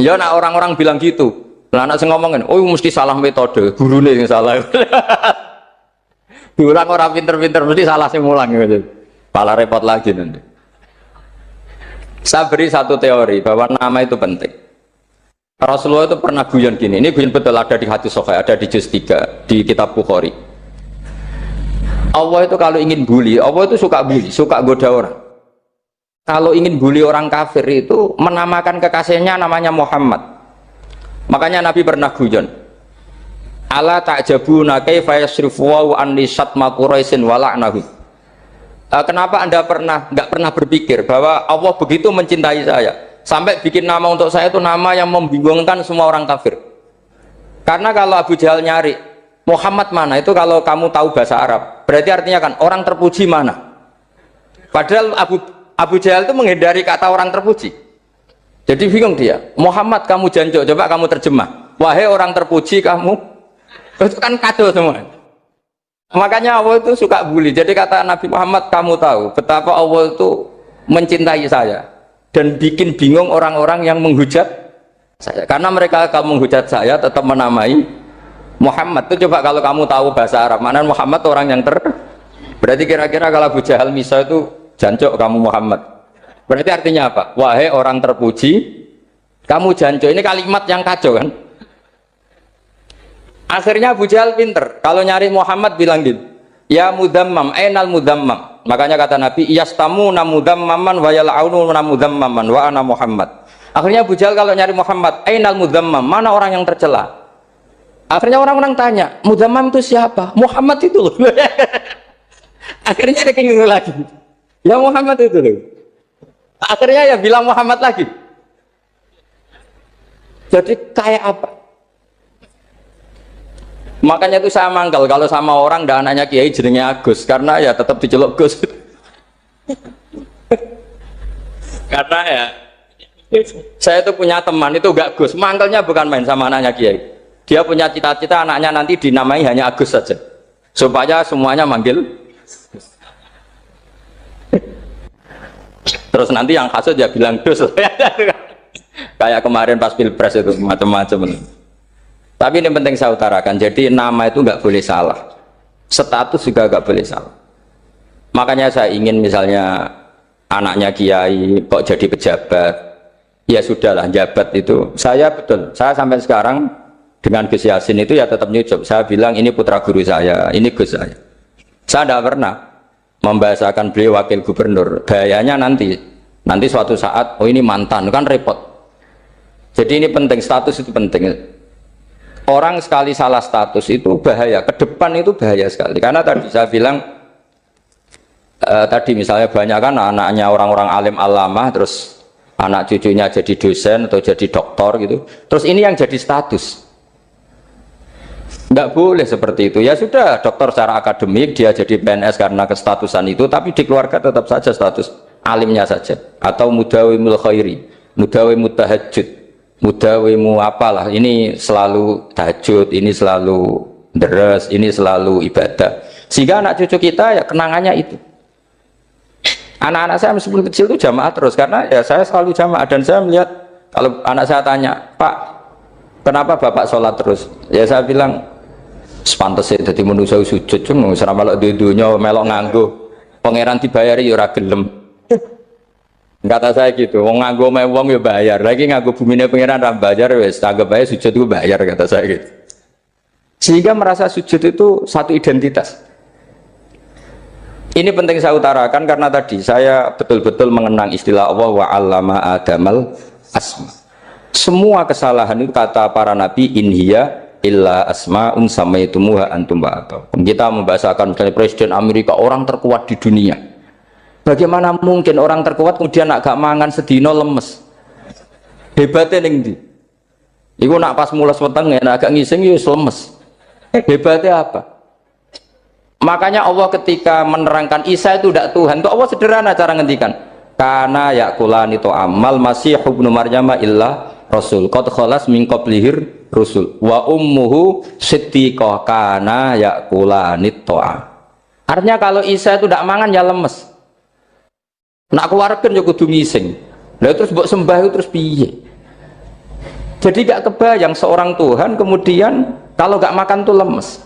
Ya nak orang-orang bilang gitu. Lah anak sing ngomongin, oh mesti salah metode, gurune yang salah. Diulang orang pinter-pinter mesti salah sing mulang gitu. Malah repot lagi nanti. Saya beri satu teori bahwa nama itu penting. Rasulullah itu pernah guyon gini, ini guyon betul ada di hadis Sahih, ada di juz 3 di kitab Bukhari. Allah itu kalau ingin bully, Allah itu suka bully, suka goda orang. Kalau ingin bully orang kafir itu menamakan kekasihnya namanya Muhammad. Makanya Nabi pernah guyon. Ala ta'jabuna kaifa yasrifu wa anni syatma quraisin wa la'nahu. Kenapa Anda nggak pernah berpikir bahwa Allah begitu mencintai saya sampai bikin nama untuk saya itu nama yang membingungkan semua orang kafir? Karena kalau Abu Jahal nyari Muhammad mana itu, kalau kamu tahu bahasa Arab berarti artinya kan orang terpuji mana. Padahal Abu Jahal itu menghindari kata orang terpuji. Jadi bingung dia. Muhammad kamu jancuk, coba kamu terjemah. Wahai orang terpuji kamu, itu kan kado semua. Makanya Allah itu suka bully. Jadi kata Nabi Muhammad, kamu tahu betapa Allah itu mencintai saya dan bikin bingung orang-orang yang menghujat saya. Karena mereka kalau menghujat saya tetap menamai Muhammad. Itu coba kalau kamu tahu bahasa Arab, mana Muhammad orang yang berarti kira-kira kalau Abu Jahal misal itu jancuk kamu Muhammad. Berarti artinya apa? Wahai orang terpuji, kamu jancuk. Ini kalimat yang kacau kan? Akhirnya Abu Jahal pinter. Kalau nyari Muhammad bilang gitu. Ya mudammam, ainal mudammam. Makanya kata Nabi, yastamuna mudammaman wa yal'aununa mudammaman wa ana Muhammad. Akhirnya Abu Jahal kalau nyari Muhammad, ainal mudammam, mana orang yang tercela? Akhirnya orang-orang tanya, mudammam itu siapa? Muhammad itu loh. Akhirnya dia keinget lagi. Ya Muhammad itu loh. Akhirnya ya bilang Muhammad lagi. Jadi kayak apa? Makanya itu saya mangkal kalau sama orang dan anaknya Kiai jenenge Agus, karena ya tetap diceluk Gus. Karena ya saya itu punya teman itu gak Gus, mangkalnya bukan main sama anaknya Kiai. Dia punya cita-cita anaknya nanti dinamai hanya Agus saja, supaya semuanya manggil. Terus nanti yang hasut ya bilang dus. Kayak kemarin pas pilpres itu macam-macam. Tapi ini penting saya utarakan. Jadi nama itu nggak boleh salah, status juga nggak boleh salah. Makanya saya ingin misalnya anaknya Kiai kok jadi pejabat, ya sudahlah jabat itu. Saya betul, saya sampai sekarang dengan Gus Yasin itu ya tetap nyucup. Saya bilang ini putra guru saya, ini Gus saya. Saya tidak pernah membahasakan beliau wakil gubernur. Bahayanya nanti suatu saat, oh ini mantan, kan repot. Jadi ini penting, status itu penting. Orang sekali salah status itu bahaya, ke depan itu bahaya sekali. Karena tadi saya bilang, tadi misalnya banyak kan anaknya orang-orang alim alamah, terus anak cucunya jadi dosen atau jadi doktor gitu. Terus ini yang jadi status. Nggak boleh seperti itu. Ya sudah, dokter secara akademik dia jadi PNS karena kestatusan itu, tapi di keluarga tetap saja status alimnya saja. Atau mudawimul khairi, mudawimut tahajud, mudawimu apalah. Ini selalu tahajud, ini selalu deres, ini selalu ibadah. Sehingga anak cucu kita ya kenangannya itu. Anak-anak saya meskipun kecil itu jamaah terus, karena ya saya selalu jamaah. Dan saya melihat kalau anak saya tanya, Pak, kenapa Bapak sholat terus? Ya saya bilang, sepantasnya jadi manusia sujud, cuma selama melok dudunya melok nganggo pangeran dibayari ya ora gelem. Kata saya gitu, wong nganggo wong ya bayar, lagi nganggo bumine pangeran ra bayar wis anggap bae sujud itu bayar, kata saya gitu. Sehingga merasa sujud itu satu identitas. Ini penting saya utarakan karena tadi saya betul-betul mengenang istilah Allah wa 'allama adamal asma. Semua kesalahan itu kata para nabi inhiya illa asma'un samaitumuha antum ba'atau. Kita membahasakan misalnya Presiden Amerika orang terkuat di dunia. Bagaimana mungkin orang terkuat kemudian gak mangan sedino lemes? Hebatnya ning ndi? Iku nak pas mules weteng ya agak ngising ya lemes. Hebatnya apa? Makanya Allah ketika menerangkan Isa itu tidak Tuhan, itu Allah sederhana cara ngendikan. Karena yakulani to amal masih ibnu Maryam illa rasul qad khalas min qablihir rusul wa ummuhu siddiqah kana yakulani to'a. Artinya kalau Isa itu tidak mangan ya lemes. Nak keluarkan ya kudu ngising. Lah terus mbok sembah itu terus piye? Jadi gak kebayang seorang Tuhan kemudian kalau gak makan tuh lemes.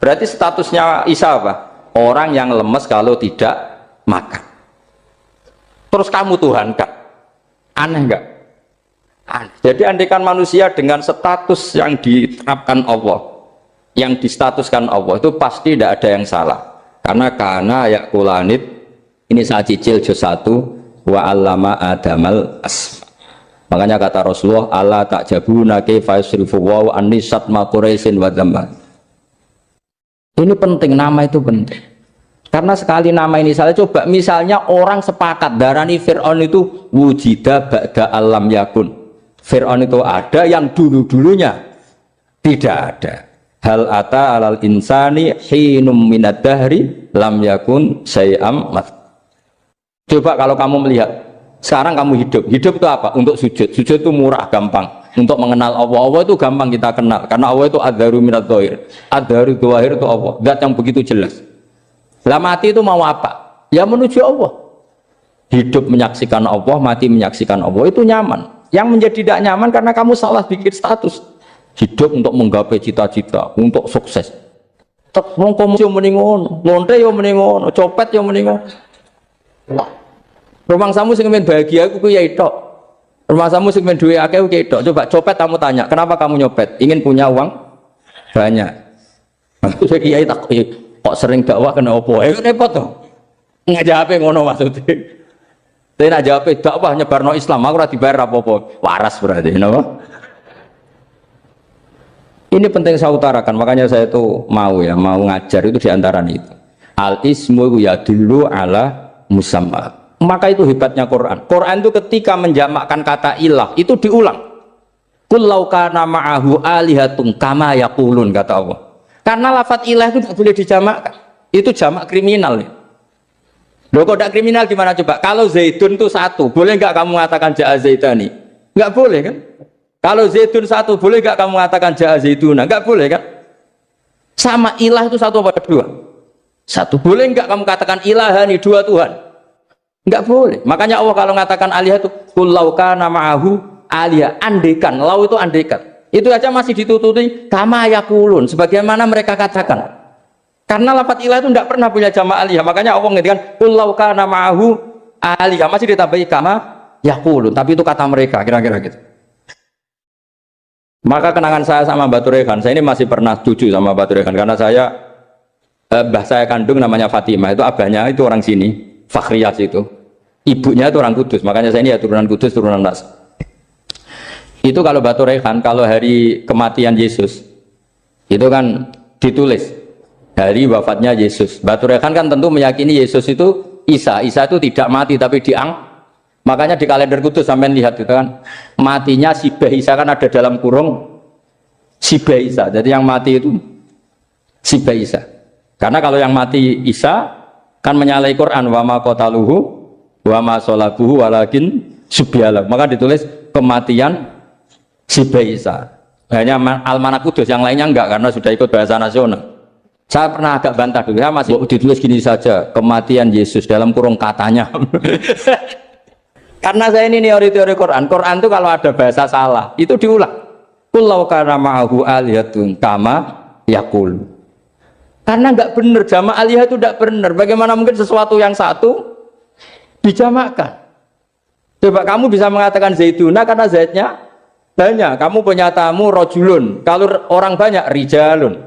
Berarti statusnya Isa apa? Orang yang lemes kalau tidak makan. Terus kamu Tuhan kak? Aneh gak? Aneh. Jadi andaikan manusia dengan status yang diterapkan Allah, yang distatuskan Allah, itu pasti tidak ada yang salah. Karena yakulanit, ini saya cicil juz 1, wa allama adamal asma. Makanya kata Rasulullah, Allah tak jabuna kaifa yusrifu wa anisat ma quraisin wa dzamma. Ini penting, nama itu penting. Karena sekali nama ini salah, coba misalnya orang sepakat darani Fir'aun itu wujida ba'da alam yakun. Fir'aun itu ada yang dulu-dulunya tidak ada. Hal ata alal insani hinum minad dahri lam yakun syai'am mat. Coba kalau kamu melihat sekarang kamu hidup itu apa? Untuk sujud. Sujud itu murah, gampang. Untuk mengenal Allah. Allah itu gampang kita kenal. Karena Allah itu adharu minad dhahir. Adharu dhahir itu Allah. Zat yang begitu jelas. Lah mati itu mau apa? Ya menuju Allah. Hidup menyaksikan Allah, mati menyaksikan Allah. Itu nyaman. Yang menjadi tidak nyaman karena kamu salah bikin status. Hidup untuk menggapai cita-cita, untuk sukses. Wong komunis yo muni ngono, lonte yo muni ngono, copet yo muni ngono. Rumah samu sing men bahagia aku kiai tok. Rumah samu sing men duwe akeh kiai tok. Coba copet kamu tanya, kenapa kamu nyopet? Ingin punya uang banyak. Aku kiai tak kok sering dakwah kena opo? Repot to. Ngajape ngono maksudnya. Tapi nak jawab dakwah nyebarno Islam, aku ora dibayar apa-apa. Waras berarti, napa? Ini penting saya utarakan, makanya saya itu mau ngajar itu diantara itu. Al ismu yadullu ala musamma. Maka itu hebatnya Quran. Quran itu ketika menjamakkan kata ilah itu diulang. Qul law kana ma'ahu alihatun kama yaqulun, kata Allah. Karena lafaz ilah itu tidak boleh dijamakkan. Itu jamak kriminal. Loh kok tidak kriminal gimana coba? Kalau Zaidun itu satu, boleh nggak kamu mengatakan ja'a Zaidani? Nggak boleh kan? Kalau Zaidun satu, boleh nggak kamu mengatakan ja'a Zaiduna? Nggak boleh kan? Sama ilah itu satu apa dua? Satu. Boleh nggak kamu katakan ilahani, dua Tuhan? Nggak boleh. Makanya Allah kalau mengatakan alihah itu qul law kana ma'ahu alihah, andekan. Lau itu andekan. Itu aja masih ditututi kama yaqulun, sebagaimana mereka katakan. Karena lafaz ilah itu tidak pernah punya jamak alihah. Makanya Allah ngendikan qul law kana ma'ahu alihah, masih ditambahi kama yaqulun, tapi itu kata mereka kira-kira gitu. Maka kenangan saya sama Batu Rehan, saya ini masih pernah cucu sama Batu Rehan karena saya mbah saya kandung namanya Fatimah, itu abahnya itu orang sini, Fakhriyas itu. Ibunya itu orang Kudus, makanya saya ini ya turunan Kudus, turunan Nas. Itu kalau Batu Rehan, kalau hari kematian Yesus, itu kan ditulis hari wafatnya Yesus. Batu Rehan kan tentu meyakini Yesus itu Isa itu tidak mati tapi diang. Makanya di kalender Kudus sampai lihat itu kan, matinya Sibah Isa kan ada dalam kurung Sibah Isa. Jadi yang mati itu Sibah Isa. Karena kalau yang mati Isa kan menyalahi Quran, wa ma qataluhu wa ma sholabuhu walakin subyalah. Maka ditulis kematian Sibah Isa. Hanya Almanak Kudus, yang lainnya enggak karena sudah ikut bahasa nasional. Saya pernah agak bantah dulu, ya masih ditulis gini saja, kematian Yesus dalam kurung katanya. Karena saya ini teori Quran. Quran itu kalau ada bahasa salah, itu diulang. Qul law kana ma'ahu alihatun kama yaqul. Karena enggak benar, jamak alihah itu enggak benar. Bagaimana mungkin sesuatu yang satu dijamakkan? Coba kamu bisa mengatakan Zaiduna karena Zaidnya banyak. Kamu punya tamu rojulun. Kalau orang banyak rijalun.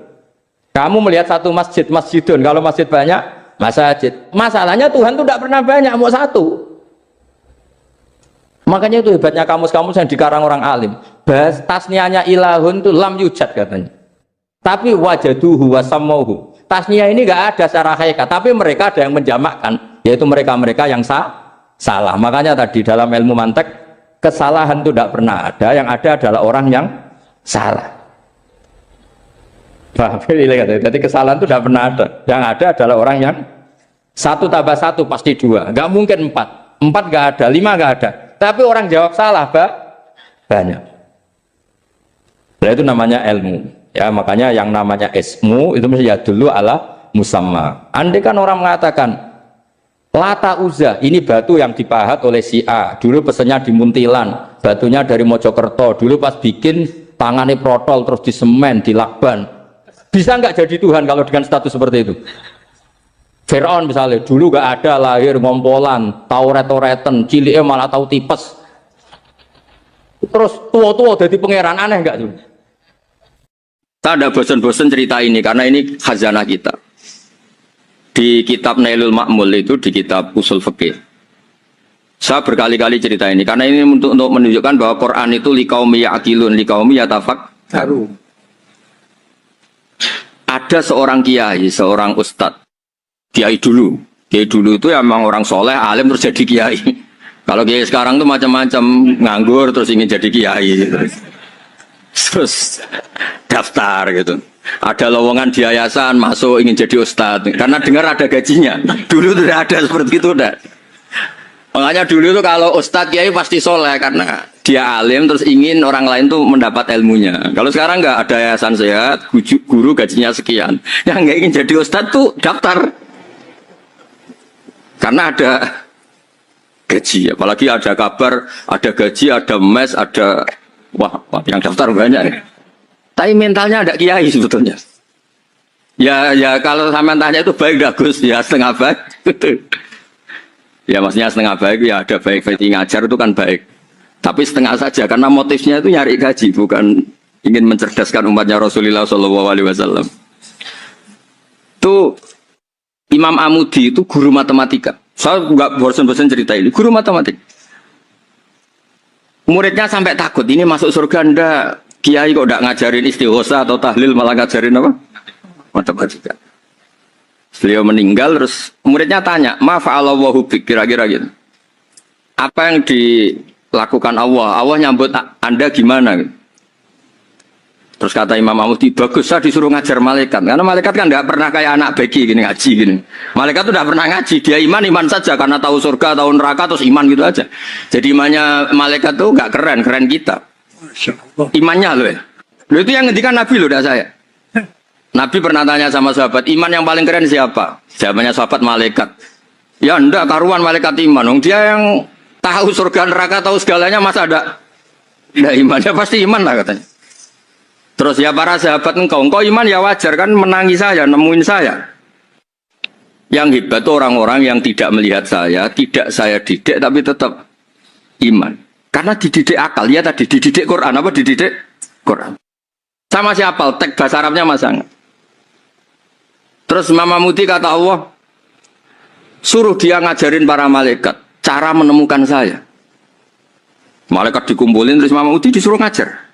Kamu melihat satu masjid, masjidun. Kalau masjid banyak, masjid. Masalahnya Tuhan itu tidak pernah banyak, mau satu. Makanya itu hebatnya kamus-kamus yang dikarang orang alim. Bahas tasniahnya ilahun itu lam yujad katanya. Tapi wajaduhu wasamauhu. Tasniah ini enggak ada secara hakikat, tapi mereka ada yang menjamakkan, yaitu mereka-mereka yang salah. Makanya tadi dalam ilmu mantek, kesalahan itu tidak pernah ada, yang ada adalah orang yang salah. Jadi kesalahan itu tidak pernah ada, yang ada adalah orang yang satu tambah satu pasti dua, nggak mungkin empat nggak ada, lima nggak ada, tapi orang jawab salah banyak. Nah itu namanya ilmu, ya makanya yang namanya ismu itu mesti ya dulu ala musamma. Andai kan orang mengatakan Lata Uzza, ini batu yang dipahat oleh si A. Dulu pesennya di Muntilan, batunya dari Mojokerto. Dulu pas bikin tangannya protol terus di semen, di lakban. Bisa nggak jadi Tuhan kalau dengan status seperti itu? Fir'aun misalnya, dulu nggak ada, lahir ngompolan, tahu retoreten, ciliknya malah tahu tipes. Terus tua-tua jadi pangeran, aneh nggak tuh? Saya tidak bosan-bosan cerita ini karena ini khazanah kita. Di kitab Nailul Ma'mul itu, di kitab Usul Fikih, saya berkali-kali cerita ini karena ini untuk menunjukkan bahwa Quran itu liqaumi ya'qilun, liqaumi yatafakkarun. Ada seorang kiai, seorang ustadz, kiai dulu itu emang orang soleh, alim terus jadi kiai. Kalau kiai sekarang tuh macam-macam, nganggur terus ingin jadi kiai, terus daftar gitu. Ada lowongan di yayasan, masuk ingin jadi ustadz karena dengar ada gajinya. Dulu tidak ada seperti itu, dah. Makanya dulu itu kalau ustadz kiai pasti soleh karena dia alim terus ingin orang lain tuh mendapat ilmunya. Kalau sekarang nggak ada yayasan sehat, guru gajinya sekian, yang nggak ingin jadi ustadz tuh daftar karena ada gaji. Apalagi ada kabar, ada gaji, ada mes, ada wah yang daftar banyak. Tapi mentalnya ada kiai sebetulnya. Ya kalau sama tanya itu baik dah Gus, ya setengah baik. Ya maksudnya setengah baik, ya ada baik ngajar itu kan baik. Tapi setengah saja karena motifnya itu nyari gaji, bukan ingin mencerdaskan umatnya Rasulullah SAW. Itu Imam Amudi itu guru matematika. Saya nggak bosan-bosan cerita ini. Guru matematika. Muridnya sampai takut, ini masuk surga ndak? Kiai kok tidak ngajarin istighosa atau tahlil, malah ngajarin apa? Matematika. Beliau meninggal terus muridnya tanya, "Ma fa'alallahu bik?" Kira-kira gitu. Apa yang dilakukan Allah? Allah nyambut Anda gimana? Gitu. Terus kata Imam Amudi, bagus saya disuruh ngajar malaikat. Karena malaikat kan tidak pernah kayak anak beki gini ngaji gini. Malaikat itu tidak pernah ngaji, dia iman saja karena tahu surga, tahu neraka terus iman gitu aja. Jadi imannya malaikat tuh nggak keren kita. Imannya loh ya. Loh itu yang ngendikan Nabi loh, tidak saya. Nabi pernah tanya sama sahabat, iman yang paling keren siapa? Jawabannya sahabat malaikat. Ya enggak, karuan malaikat iman. Dia yang tahu surga neraka, tahu segalanya, masa ada? Nah imannya pasti iman lah katanya. Terus ya para sahabat engkau iman ya wajar kan menangi saya, nemuin saya. Yang hebat itu orang-orang yang tidak melihat saya, tidak saya didik tapi tetap iman. Karena dididik akal, ya tadi dididik Quran, apa dididik Quran. Sama siapa? Teks bahasa Arabnya masang. Terus Imam Amudi kata Allah, suruh dia ngajarin para malaikat cara menemukan saya. Malaikat dikumpulin terus Imam Amudi disuruh ngajar.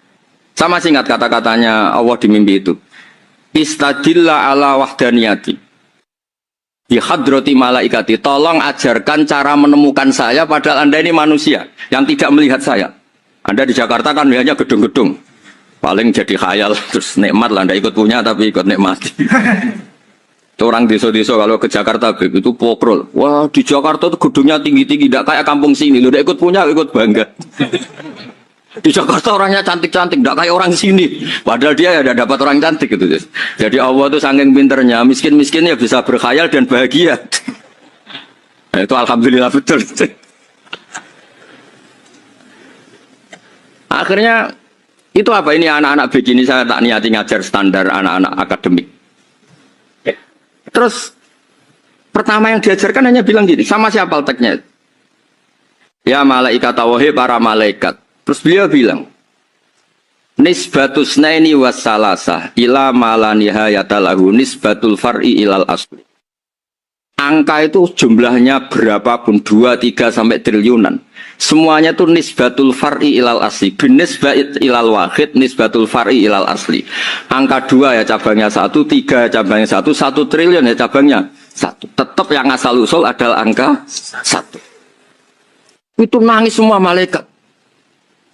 Sama singkat kata-katanya Allah di mimpi itu. Istadilla ala wahdaniyati. Di hadrati malaikati. Tolong ajarkan cara menemukan saya padahal Anda ini manusia yang tidak melihat saya. Anda di Jakarta kan melihatnya gedung-gedung. Paling jadi khayal terus nikmat lah. Anda ikut punya tapi ikut nikmati. Orang desa-desa kalau ke Jakarta itu pokrol. Wah di Jakarta itu gedungnya tinggi-tinggi. Tidak kayak kampung sini. Udah ikut punya ikut bangga. Di Jakarta orangnya cantik-cantik, tidak kayak orang sini. Padahal dia ya ada dapat orang cantik gitu. Jadi Allah tuh saking pinternya, miskin-miskin ya bisa berkhayal dan bahagia. Nah, itu alhamdulillah betul. Akhirnya itu apa ini anak-anak begini saya tak niati ngajar standar anak-anak akademik. Terus pertama yang diajarkan hanya bilang gini, sama siapa teknya? Ya malaikat wahai para malaikat. Terus beliau bilang, nisbatus naini wassalasah ila mala nihayata lahu nisbatul far'i ilal asli. Angka itu jumlahnya berapapun 2, 3 sampai triliunan. Semuanya itu nisbatul far'i ilal asli. Binisbat ilal wahid nisbatul far'i ilal asli. Angka 2 ya cabangnya 1, 3 ya cabangnya 1, 1 triliun ya cabangnya 1. Tetap yang asal usul adalah angka 1. Itu nangis semua malaikat.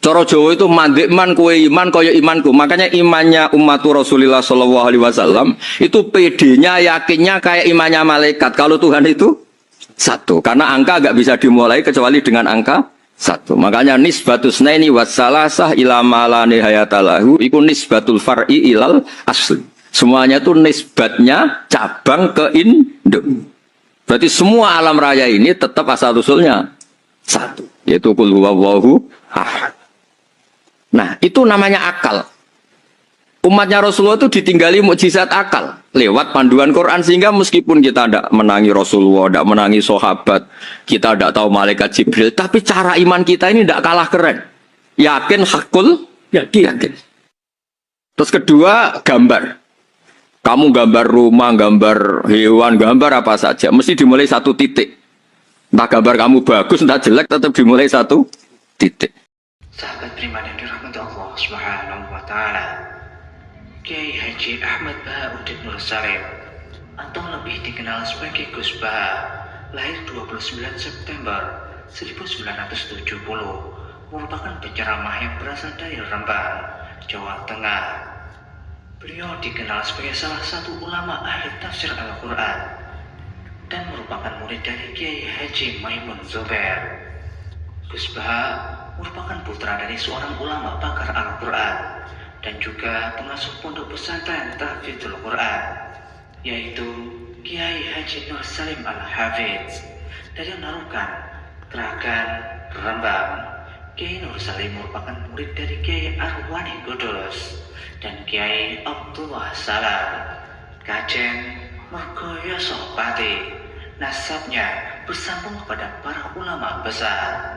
Cara Jawa itu mandekman kue iman kaya imanku. Makanya imannya umatur Rasulullah SAW itu PD-nya yakinnya kayak imannya malaikat. Kalau Tuhan itu 1. Karena angka agak bisa dimulai kecuali dengan angka 1. Makanya nisbatus naini wassalasah ila mala nihayatalahu iku nisbatul far'i ilal asli. Semuanya itu nisbatnya cabang ke induk. Berarti semua alam raya ini tetap asal usulnya satu, yaitu qul huwallahu ahad. Nah, itu namanya akal. Umatnya Rasulullah itu ditinggali mukjizat akal lewat panduan Quran, sehingga meskipun kita tidak menangi Rasulullah, tidak menangi sahabat, kita tidak tahu malaikat Jibril, tapi cara iman kita ini tidak kalah keren. Yakin hakul, yakin. Terus kedua, gambar. Kamu gambar rumah, gambar hewan, gambar apa saja, mesti dimulai satu titik. Entah gambar kamu bagus, entah jelek, tetap dimulai satu titik. Sahabat beriman yang dirahmati Allah Subhanahu wa Ta'ala, Kiai Haji Ahmad Bahauddin Nur Salim, atau lebih dikenal sebagai Gus Bah, lahir 29 September 1970, merupakan penceramah yang berasal dari Rembang, Jawa Tengah. Beliau dikenal sebagai salah satu ulama ahli tafsir Al-Quran dan merupakan murid dari Kiai Haji Maimun Zubair. Gus Bah merupakan putra dari seorang ulama pakar Al-Quran dan juga pengasuh pondok pesantren Tahfidzul Quran, yaitu Kiai Haji Nur Salim Al-Hafidz dari Narukan, Teragan, Rembang. Kiai Nur Salim merupakan murid dari Kiai Arwani Kudus dan Kiai Abdullah Salam, Kajen Mergoyoso Pati. Nasabnya bersambung kepada para ulama besar.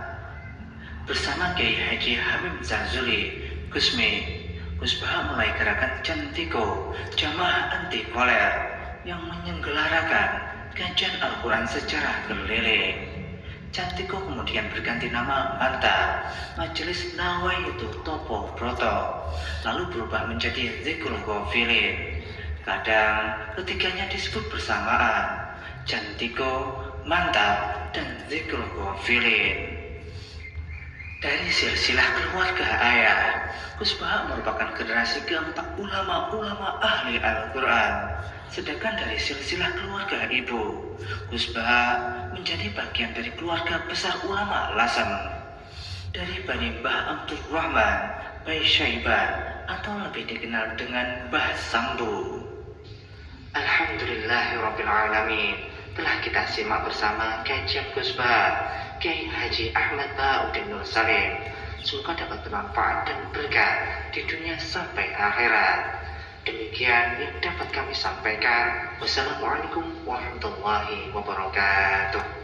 Bersama Kiai Haji Habib Zazuli, Gusmi, Gus Bah mulai gerakan Cantiko, jamaah anti koler, yang menyelenggarakan kajian Al-Quran secara keliling. Cantiko kemudian berganti nama Manta, Majelis Nawaitu Topo Broto, lalu berubah menjadi Zikrul Ghafilin. Kadang ketiganya disebut bersamaan, Cantiko, Manta, dan Zikrul Ghafilin. Dari silsilah keluarga ayah, Gus Bah merupakan generasi keempat ulama-ulama ahli Al-Quran. Sedangkan dari silsilah keluarga ibu, Gus Bah menjadi bagian dari keluarga besar ulama Lasem, dari Bani Mbah Abdul Rahman, Bai Syaiban, atau lebih dikenal dengan Mbah Sambu. Alhamdulillahirrabbilalamin, telah kita simak bersama kajian Gus Bah, Kiai Haji Ahmad Bahauddin Nur Salim. Semoga dapat bermanfaat dan berkah di dunia sampai akhirat. Demikian yang dapat kami sampaikan. Wassalamualaikum warahmatullahi wabarakatuh.